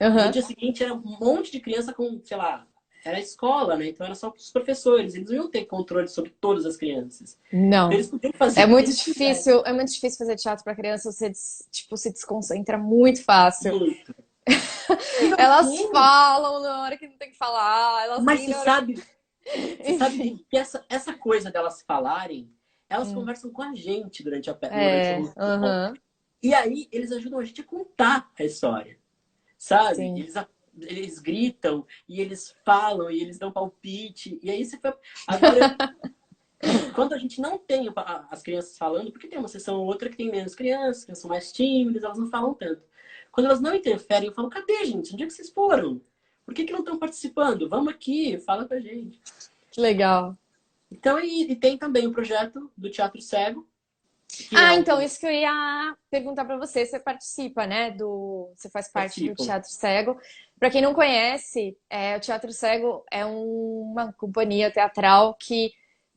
E no Aham. dia seguinte era um monte de criança com, sei lá, era escola, né? Então era só os professores, eles não iam ter controle sobre todas as crianças. Então Não. eles podiam fazer o que eles quisessem. É muito difícil fazer teatro para criança, você tipo se desconcentra muito fácil. Muito. E no Elas fim, falam na hora que não tem que falar, elas mas riem na hora que. você sabe Enfim. que essa coisa delas falarem, elas Hum. conversam com a gente durante É. o Aham. e aí eles ajudam a gente a contar a história, sabe? Sim. Eles gritam e eles falam e eles dão palpite. E aí você foi. Agora, quando a gente não tem as crianças falando, porque tem uma sessão ou outra que tem menos crianças, que são mais tímidas, elas não falam tanto. Quando elas não interferem, eu falo, cadê, gente? Onde é que vocês foram? Por que não estão participando? Vamos aqui, fala com a gente. Que legal. Então, e tem também o projeto do Teatro Cego, que é Ah, um então, isso que eu ia perguntar pra você. Você participa, né, você faz parte do participo. Teatro Cego. Pra quem não conhece, o Teatro Cego é uma companhia teatral que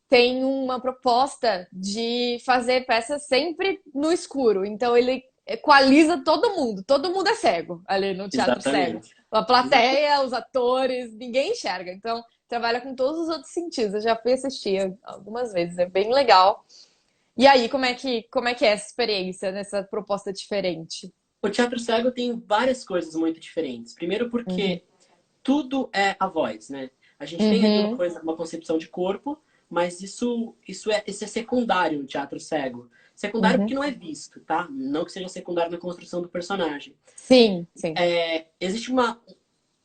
tem uma proposta de fazer peças sempre no escuro. Então, ele equaliza todo mundo é cego ali no Teatro Cego. Exatamente. A Exatamente. plateia, os atores, ninguém enxerga. Então, trabalha com todos os outros sentidos. Eu já fui assistir algumas vezes, é bem legal. E aí, como é que é essa experiência nessa proposta diferente? O Teatro Cego tem várias coisas muito diferentes. Primeiro Uhum. porque tudo é a voz, né? A gente tem ali Uhum. uma concepção de corpo, mas isso é secundário no teatro cego. Secundário porque Uhum. não é visto, tá? Não que seja secundário na construção do personagem. Sim, sim. Existe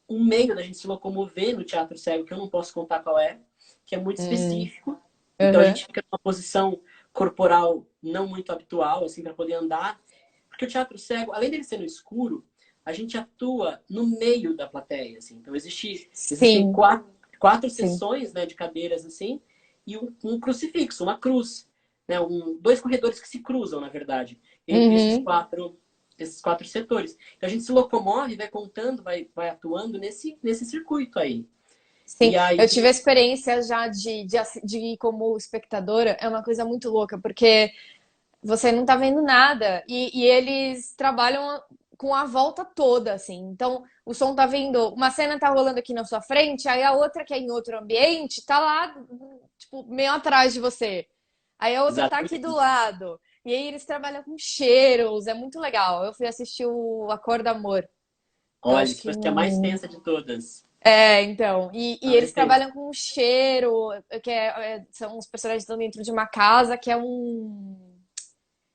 um meio da gente se locomover no teatro cego, que eu não posso contar qual é, que é muito Hum. específico. Então a Uhum. gente fica numa posição corporal não muito habitual, assim, para poder andar. Porque o teatro cego, além dele ser no escuro, a gente atua no meio da plateia, assim. Então existem Sim, quatro sim. sessões, né, de cadeiras assim, e um crucifixo, uma cruz, né, dois corredores que se cruzam, na verdade, entre Uhum. esses quatro setores. Então a gente se locomove, vai contando, vai atuando nesse circuito aí. Sim. E aí, Eu tive a experiência já de ir como espectadora, é uma coisa muito louca, porque você não tá vendo nada. E eles trabalham com a volta toda, assim. Então, o som tá vindo, uma cena tá rolando aqui na sua frente, aí a outra que é em outro ambiente tá lá, tipo, meio atrás de você. Aí a outra tá aqui do exatamente. lado. E aí eles trabalham com cheiros, é muito legal. Eu fui assistir o Acorda Amor. Eu Olha, acho isso que vai ser a mais tensa de todas. então. E A eles mais tensa. trabalham com cheiro, são os personagens que estão dentro de uma casa que é É um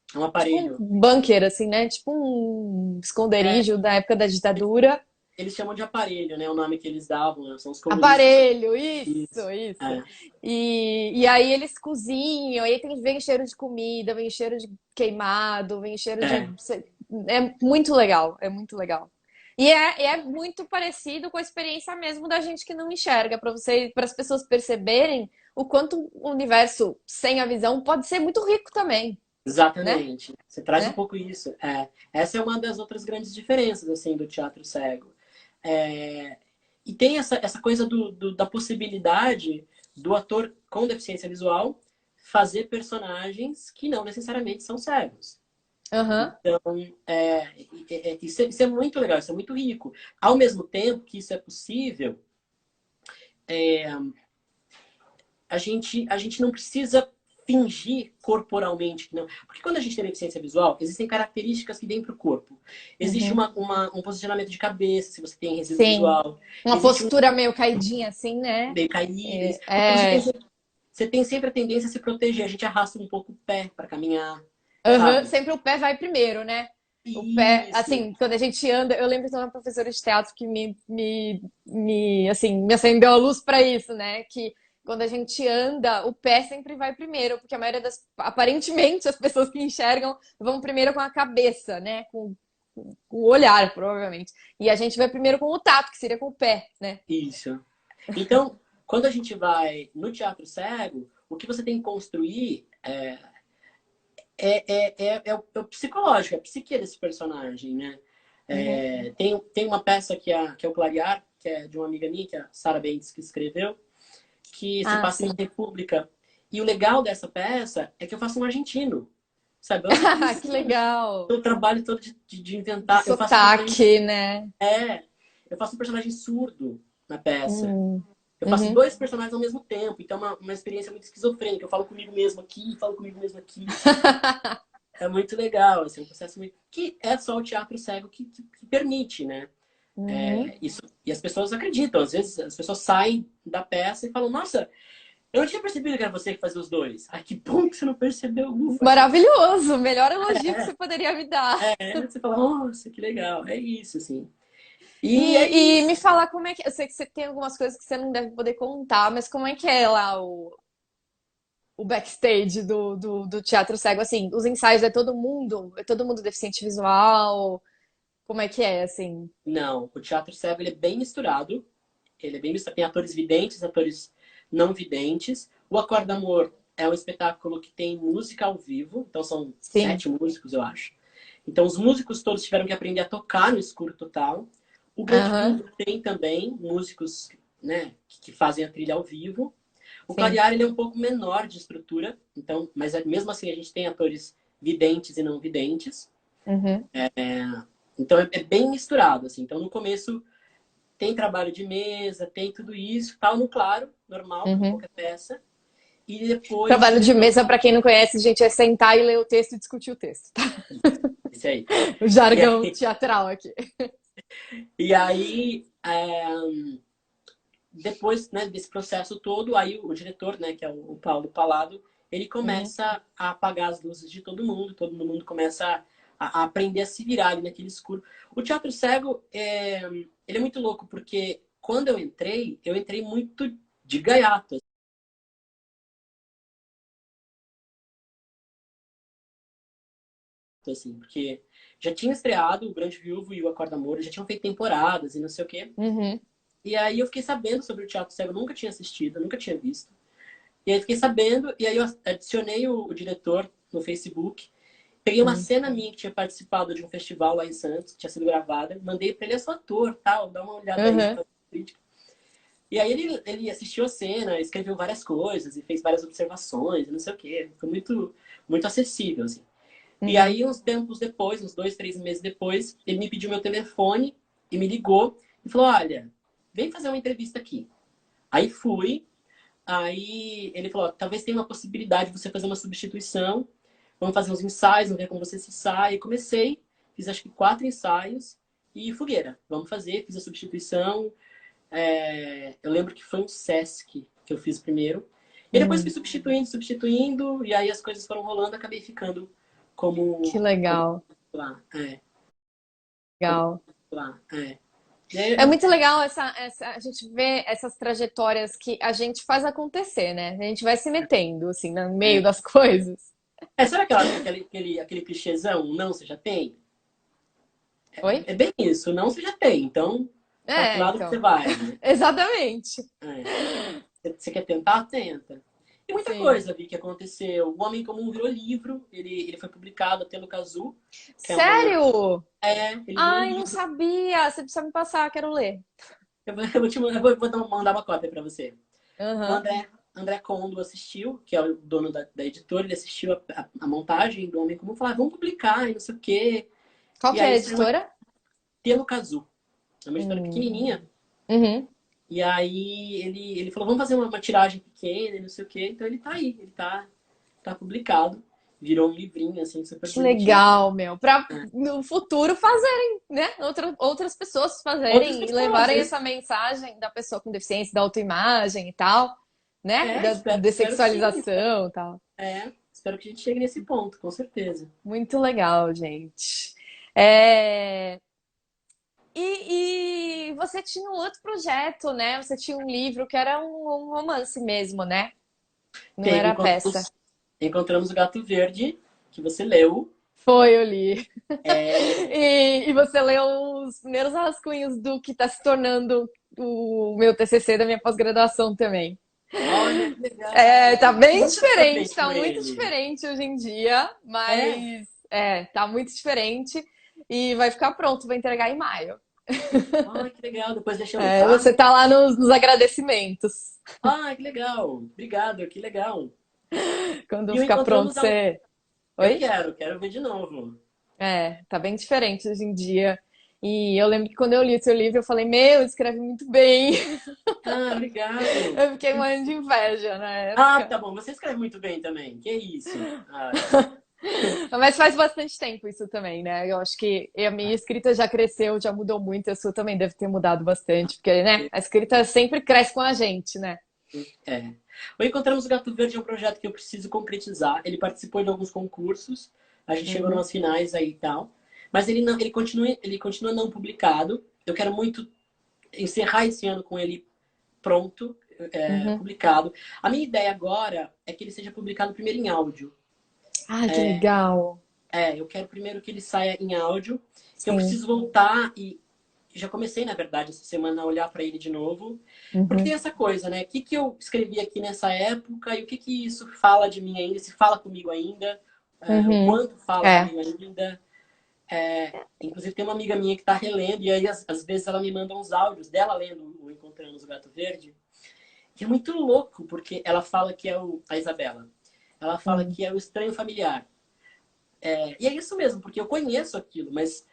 tipo um aparelho. bunker, assim, né? Tipo um É, esconderijo da época da ditadura. eles chamam de aparelho, né? O nome que eles davam, né? São os comunistas. Aparelho, isso, Isso. isso. É, E aí eles cozinham, aí vem cheiro de comida, vem cheiro de queimado, vem cheiro de. é. É muito legal, é muito legal. E é muito parecido com a experiência mesmo da gente que não enxerga, para as pessoas perceberem o quanto o universo sem a visão pode ser muito rico também, né? Exatamente. Você traz um Né? pouco isso. Essa é uma das outras grandes diferenças assim do teatro cego. É, e tem essa coisa da possibilidade do ator com deficiência visual fazer personagens que não necessariamente são cegos. Aham. Então, isso é muito legal, isso é muito rico. Ao mesmo tempo que isso é possível, a gente não precisa fingir corporalmente que não. Porque quando a gente tem deficiência visual, existem características que vêm para o corpo. Existe Uhum. um posicionamento de cabeça, se você tem resíduo Sim. visual. Uma Existe um postura meio caidinha assim, né? meio caído. Porque É. você tem sempre a tendência a se proteger. A gente arrasta um pouco o pé para caminhar, Aham, sabe? sempre o pé vai primeiro, né? O pé, Isso. assim, quando a gente anda, eu lembro de uma professora de teatro que assim, me acendeu a luz para isso, né? Que quando a gente anda, o pé sempre vai primeiro, porque a maioria aparentemente, as pessoas que enxergam vão primeiro com a cabeça, né? Com o olhar, provavelmente. E a gente vai primeiro com o tato, que seria com o pé, né? Isso. Então, quando a gente vai no teatro cego, o que você tem que construir é o psicológico, é a psique desse personagem, né? Uhum. Tem uma peça que é o Clarear, que é de uma amiga minha, que é a Sara Bentes, que escreveu, que se Ah, passa em sim. República. E o legal dessa peça é que eu faço um argentino, sabe? Eu nunca fiz Que isso. legal. O trabalho todo de De inventar. sotaque, né? Eu faço um personagem surdo na peça. Hum. Eu faço Uhum. dois personagens ao mesmo tempo, então é uma experiência muito esquizofrênica. Eu falo comigo mesmo aqui, falo comigo mesmo aqui. É muito legal, assim, um processo muito... que é só o teatro cego que permite, né? Uhum. Isso. E as pessoas acreditam. Às vezes as pessoas saem da peça e falam, nossa, eu não tinha percebido que era você que fazia os dois. Ai, que bom que você não percebeu, ufa. Maravilhoso! Melhor elogio que você poderia me dar. Você fala, nossa, que legal. É isso, assim. E é E me isso. falar como é que. Eu sei que você tem algumas coisas que você não deve poder contar, mas como é que é lá o backstage do Teatro Cego? Assim, os ensaios é todo mundo? É todo mundo deficiente visual? Como é que é, assim? Não, o teatro cego ele é bem misturado. Ele é bem misturado. Tem atores videntes, atores não videntes. O Acorda Amor é um espetáculo que tem música ao vivo. Então são Sim. 7 músicos, eu acho. Então os músicos todos tiveram que aprender a tocar no escuro total. O Grande Aham. Viúvo tem também músicos, né, que fazem a trilha ao vivo. O Sim. Clarear ele é um pouco menor de estrutura, então, mas mesmo assim a gente tem atores videntes e não videntes. Uhum. Então é bem misturado, assim. Então no começo tem trabalho de mesa, tem tudo isso, tal no claro, normal, como Uhum. qualquer peça. E depois o Trabalho de diretor. mesa, pra quem não conhece, gente, é sentar e ler o texto e discutir o texto, tá? Esse aí. O E jargão aí, teatral aqui. e aí depois, né, desse processo todo, aí o diretor, né, que é o Paulo Palado, ele Uhum. começa a apagar as luzes de todo mundo começa a aprender a se virar ali naquele escuro. O teatro cego, ele é muito louco, porque quando eu entrei muito de gaiato, assim, porque já tinha estreado o Grande Viúvo e o Acorda Amor, já tinham feito temporadas e não sei o quê. Uhum. E aí eu fiquei sabendo sobre o teatro cego, eu nunca tinha assistido, eu nunca tinha visto. E aí fiquei sabendo, e aí eu adicionei o diretor no Facebook. Peguei uma Uhum. cena minha que tinha participado de um festival lá em Santos, que tinha sido gravada, mandei pra ele, eu sou ator, tal, dá uma olhada aí, Uhum. faz crítica. E aí ele assistiu a cena, escreveu várias coisas e fez várias observações, não sei o quê. Foi muito, muito acessível, assim. E Uhum. aí, uns tempos depois, uns 2, 3 meses depois, ele me pediu meu telefone e me ligou e falou: Olha, vem fazer uma entrevista aqui. Aí fui, aí ele falou: Talvez tenha uma possibilidade de você fazer uma substituição. Vamos fazer uns ensaios, vamos ver como você se sai. E comecei, fiz acho que 4 ensaios e fogueira. Vamos fazer, fiz a substituição. Eu lembro que foi um Sesc que eu fiz primeiro. E depois fui Uhum. substituindo, substituindo, e aí as coisas foram rolando, acabei ficando Que como legal. lá. Como Legal. lá. E aí, É muito legal a gente ver essas trajetórias que a gente faz acontecer, né? A gente vai se metendo, assim, no meio é, das coisas. sabe aquele clichêzão, não, você já tem? Oi? É bem isso, não, você já tem. Então, para que É, lado que você então. vai, né? Exatamente. É. Você quer tentar? Tenta. E muita Sim. coisa, Vi, que aconteceu. O Homem Comum virou livro, ele foi publicado pelo Kazu, que é uma. Sério? Ele virou Ai, não livro. sabia. Você precisa me passar, quero ler. Eu vou mandar uma cópia para você. O Aham. André Condo assistiu, que é o dono da editora, ele assistiu a montagem do Homem Comum e falou: ah, vamos publicar e não sei o quê. Qual E que é a aí saiu editora? pelo Kazu. É uma editora Hum. pequenininha. Uhum. E aí ele falou: vamos fazer uma tiragem pequena e não sei o quê. Então ele tá aí, ele tá publicado. Virou um livrinho, assim, super Que bonitinho. legal, meu. Pra É. no futuro fazerem, né? Outras pessoas Outras fazerem e pessoas, levarem eu essa mensagem da pessoa com deficiência, da autoimagem e tal, né? Da espero sim. dessexualização e tal. Espero que a gente chegue nesse ponto, com certeza. Muito legal, gente. É, e você tinha um outro projeto, né? Você tinha um livro que era um romance mesmo, né? Não Tem, era peça. encontramos o Gato Verde, que você leu. Foi, eu li. É, E você leu os primeiros rascunhos do que está se tornando o meu TCC da minha pós-graduação também. olha que É, tá legal. E bem como você se deu bem diferente, tá com muito ele? diferente hoje em dia, É, mas tá muito diferente e vai ficar pronto, vai entregar em maio. que legal. Depois deixa eu ler, É, tá? você tá lá nos agradecimentos. Que legal. Obrigado, que legal. Quando E o ficar pronto, Encontramos a... você. Eu Oi? quero ver de novo. Tá bem diferente hoje em dia. E eu lembro que quando eu li o seu livro, eu falei, meu, escreve muito bem. Obrigado. Eu fiquei morrendo de inveja na época. Tá bom. Você escreve muito bem também. Que isso? Mas faz bastante tempo isso também, né? Eu acho que a minha escrita já cresceu, já mudou muito, a sua também deve ter mudado bastante, porque, né, a escrita sempre cresce com a gente, né? É. O Encontramos o Gato Verde é um projeto que eu preciso concretizar. Ele participou de alguns concursos, a gente chegou Uhum, nas finais aí e tal. Mas ele não, ele continua não publicado. Eu quero muito encerrar esse ano com ele pronto, uhum. publicado. A minha ideia agora é que ele seja publicado primeiro em áudio. Ai, que legal. eu quero primeiro que ele saia em áudio, que eu Sim. preciso voltar e já comecei, na verdade, essa semana a olhar para ele de novo, porque tem Uhum. essa coisa, né? O que que eu escrevi aqui nessa época e o que que isso fala de mim ainda, se fala comigo ainda, o Uhum. quanto fala É. comigo ainda. Inclusive tem uma amiga minha que está relendo e aí às vezes ela me manda uns áudios dela lendo o Encontramos o Gato Verde, que é muito louco, porque ela fala que é a Isabela. Ela fala Uhum. que é o estranho familiar. E é isso mesmo, porque eu conheço aquilo, mas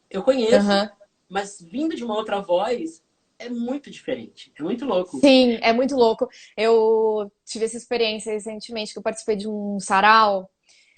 eu conheço, Aham. mas vindo de uma outra voz é muito diferente. É muito louco. Sim, é muito louco. Eu tive essa experiência recentemente que eu participei de um sarau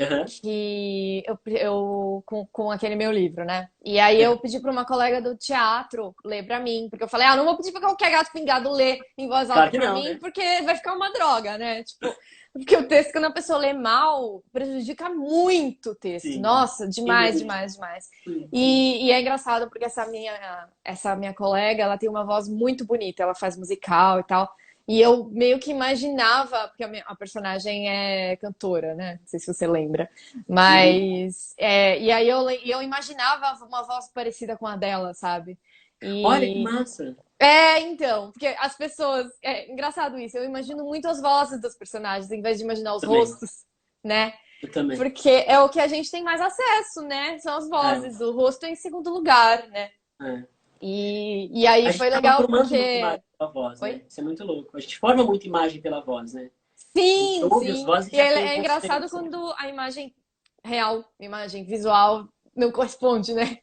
Aham, que eu com aquele meu livro, né? E aí eu aham. pedi para uma colega do teatro ler para mim, porque eu falei, não vou pedir para qualquer gato pingado ler em voz alta Claro que para não, mim, né? porque vai ficar uma droga, né? Tipo, porque o texto, quando a pessoa lê mal, prejudica muito o texto. Sim, Nossa, sem demais, dúvida. demais, demais. Sim, sim. E é engraçado porque essa minha colega, ela tem uma voz muito bonita, ela faz musical e tal. E eu meio que imaginava, porque a personagem é cantora, né? Não sei se você lembra. Uhum. Mas, e aí eu imaginava uma voz parecida com a dela, sabe? Olha que E, massa. então, porque as pessoas. É engraçado isso, eu imagino muito as vozes dos personagens, em vez de imaginar os Também. rostos, né? Eu também. Porque é o que a gente tem mais acesso, né? São as É, vozes, o rosto é em segundo lugar, né? é. E aí A gente foi acaba legal formando muita porque. imagem pela voz, Oi? né? Isso é muito louco. A gente forma muita imagem pela voz, né? A gente Sim, ouve as sim. vozes e E já tem é uma engraçado referência. quando a imagem real, imagem visual, não corresponde, né?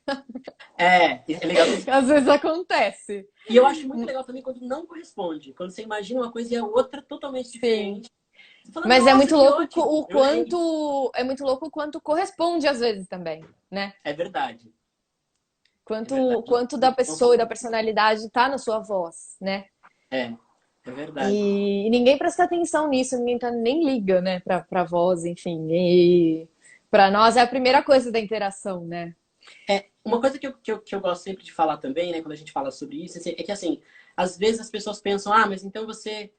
É legal que Às vezes acontece. E eu acho muito legal também quando não corresponde. Quando você imagina uma coisa e é outra totalmente Sim. diferente. Você fala, Mas é nossa, muito que louco ótimo, o eu errei. quanto. É muito louco o quanto corresponde às vezes também, né? É verdade, é Quanto, verdade. quanto da pessoa e da personalidade tá na sua voz, né? É, é verdade. E ninguém presta atenção nisso, ninguém nem liga, né, pra voz, enfim. E pra nós é a primeira coisa da interação, né? Uma coisa que eu gosto sempre de falar também, né, quando a gente fala sobre isso, é que, assim, às vezes as pessoas pensam, mas então você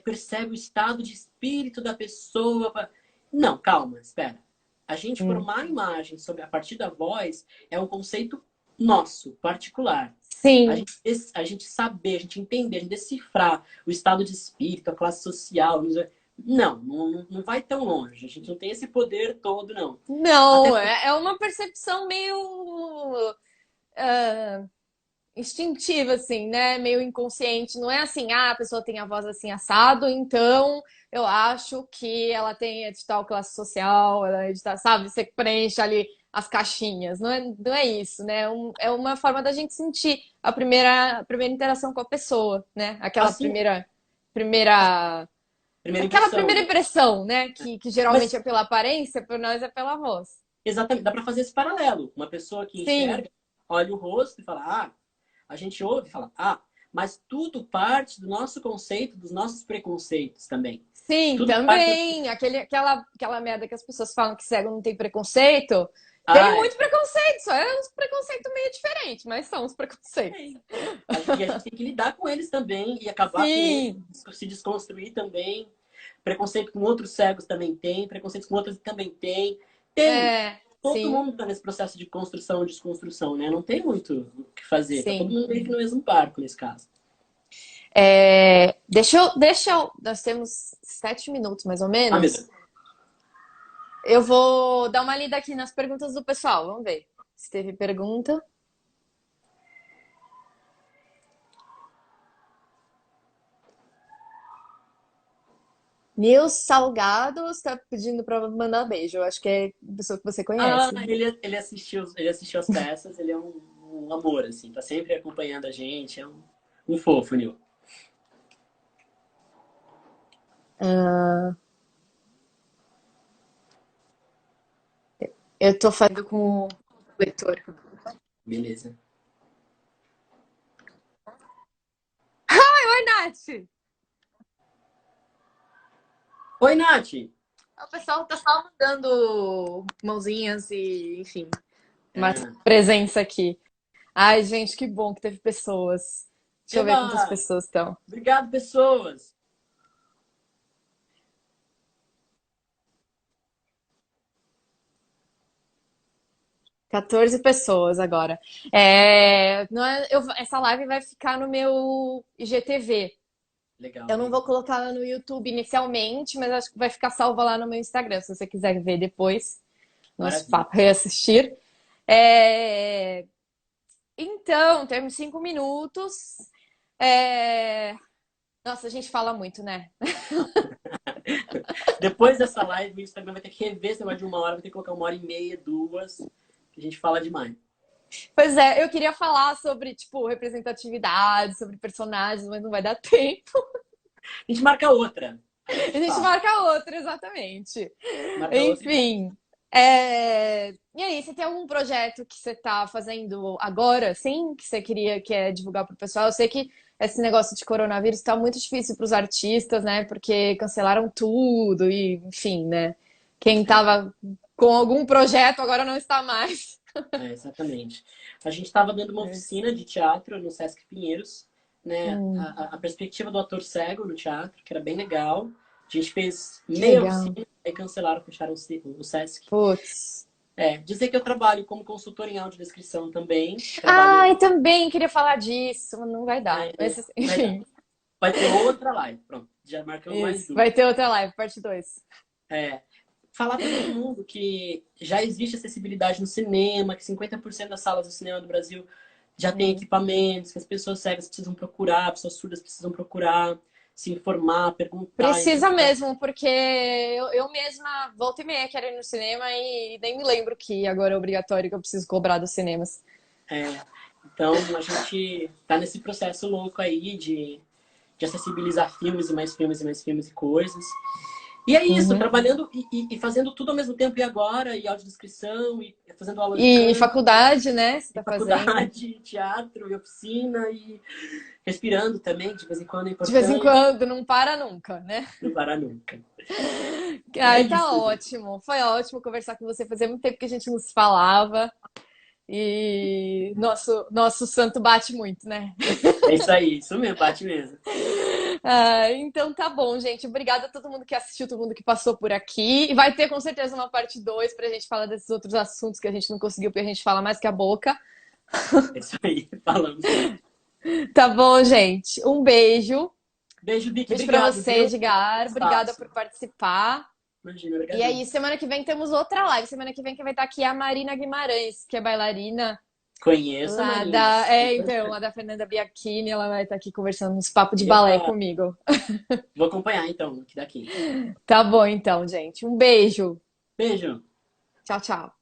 percebe o estado de espírito da pessoa. Não, calma, espera. A gente Hum. formar a imagem sobre a partir da voz é um conceito nosso, particular. A Sim, gente, a gente saber, a gente entender, a gente decifrar o estado de espírito, a classe social. Não vai tão longe. A gente não tem esse poder todo, não. Até não, é uma percepção meio ah, instintiva, assim, né? Meio inconsciente. Não é assim, a pessoa tem a voz assim assado, então eu acho que ela tem de tal classe social, ela é de tal, sabe? Você preenche ali as caixinhas. Não é isso, né? É uma forma da gente sentir a primeira interação com a pessoa, né? assim, Primeira, primeira aquela impressão, primeira né? impressão, né? Que geralmente é Mas pela aparência, por nós é pela voz. exatamente, dá para fazer esse paralelo. Uma pessoa que Sim, enxerga, olha o rosto e fala, a gente ouve e fala, mas tudo parte do nosso conceito, dos nossos preconceitos também. sim, Tudo parte. também. Aquela merda que as pessoas falam que cego não tem preconceito. Tem É. muito preconceito, só é uns preconceitos meio diferentes, mas são os preconceitos. Tem. E a gente tem que lidar com eles também e acabar com eles, Sim, se desconstruir também. Preconceito com outros cegos também tem, preconceito com outros também tem. Tem. Todo sim, mundo está nesse processo de construção e desconstrução, né? Não tem muito o que fazer. Tá todo sim. mundo meio que no mesmo barco nesse caso. Nós temos 7 minutos, mais ou Meu menos. Deus. Eu vou dar uma lida aqui nas perguntas do pessoal. Vamos ver se teve pergunta. Nils Salgado está pedindo para mandar beijo. Eu acho que é pessoa que você conhece. Ele assistiu as peças, ele é um amor, assim, tá sempre acompanhando a gente, é um fofo, Nil. Eu tô fazendo com o leitor. Beleza. Oi, Nath! Oi, Nath! O pessoal tá só mandando mãozinhas e, enfim, uma Ah, presença aqui. Ai, gente, que bom que teve pessoas. Deixa eu ver quantas eba! pessoas estão. Obrigado, pessoas! 14 pessoas agora. Não é, essa live vai ficar no meu IGTV. Legal, Eu não vou legal. colocar no YouTube inicialmente, mas acho que vai ficar salva lá no meu Instagram, se você quiser ver depois nosso Maravilha. papo, reassistir. É, Então, temos 5 minutos. É, Nossa, a gente fala muito, né? Depois dessa live, o Instagram vai ter que rever esse negócio de 1 hora, vai ter que colocar 1 hora e meia, 2, que a gente fala demais. Pois é, eu queria falar sobre, tipo, representatividade, sobre personagens, mas não vai dar tempo. A gente marca outra. Aí a A gente gente fala. marca outra, exatamente. Marca outra e fala. Enfim. E aí, você tem algum projeto que você tá fazendo agora, sim? Que você queria divulgar pro pessoal? Eu sei que esse negócio de coronavírus tá muito difícil pros artistas, né? Porque cancelaram tudo e, enfim, né? Quem tava com algum projeto agora não está mais. Exatamente. A gente estava dando uma Mas, oficina de teatro no Sesc Pinheiros, né? hum, A perspectiva do ator cego no teatro, que era bem legal. A gente fez que meia legal. oficina, aí cancelaram, fecharam o Sesc. Putz. Dizer que eu trabalho como consultor em audiodescrição também. Ah, Trabalho. e também queria falar disso, mas não vai dar. é, Mas, vai dar. enfim, Vai ter outra live. Pronto, já marcamos mais isso. duas. Vai ter outra live, parte 2. É, falar para todo mundo que já existe acessibilidade no cinema, que 50% das salas do cinema do Brasil já tem equipamentos, que as pessoas cegas precisam procurar, pessoas surdas precisam procurar, se informar, perguntar, Precisa encontrar. mesmo, porque eu mesma volta e meia quero ir no cinema e nem me lembro que agora é obrigatório que eu preciso cobrar dos cinemas. É, então, a gente tá nesse processo louco aí de acessibilizar filmes e mais filmes e mais filmes e coisas. E é isso, Uhum. trabalhando e fazendo tudo ao mesmo tempo e agora, e audiodescrição, e fazendo aula de E canto, faculdade, né? Você e tá fazendo. faculdade, teatro, e oficina, e respirando também, de vez em quando é De vez em importante, quando, não para nunca, né? não parar nunca. É Ai, tá isso, gente. ótimo. Foi ótimo conversar com você. Fazia muito tempo que a gente não se falava. E nosso santo bate muito, né? É isso aí, isso mesmo, bate mesmo. Então tá bom, gente. Obrigada a todo mundo que assistiu, todo mundo que passou por aqui. E vai ter com certeza uma parte 2 pra gente falar desses outros assuntos que a gente não conseguiu, porque a gente fala mais que a boca. É isso aí, falamos sim. Tá bom, gente? Um beijo. Beijo, Vicky, Beijo pra obrigado, você, viu? Edgar. Obrigada Espaço. por participar. Imagina, E obrigadão. aí, semana que vem temos outra live. Semana que vem quem vai estar aqui é a Marina Guimarães, que é bailarina Conheça, lá Marina. da. Super Então, fã. lá da Fernanda Bianchini. Ela vai estar aqui conversando uns papos de balé Eba, comigo. vou acompanhar então, aqui daqui. Tá bom, então, gente. Um beijo. Beijo. Tchau, tchau.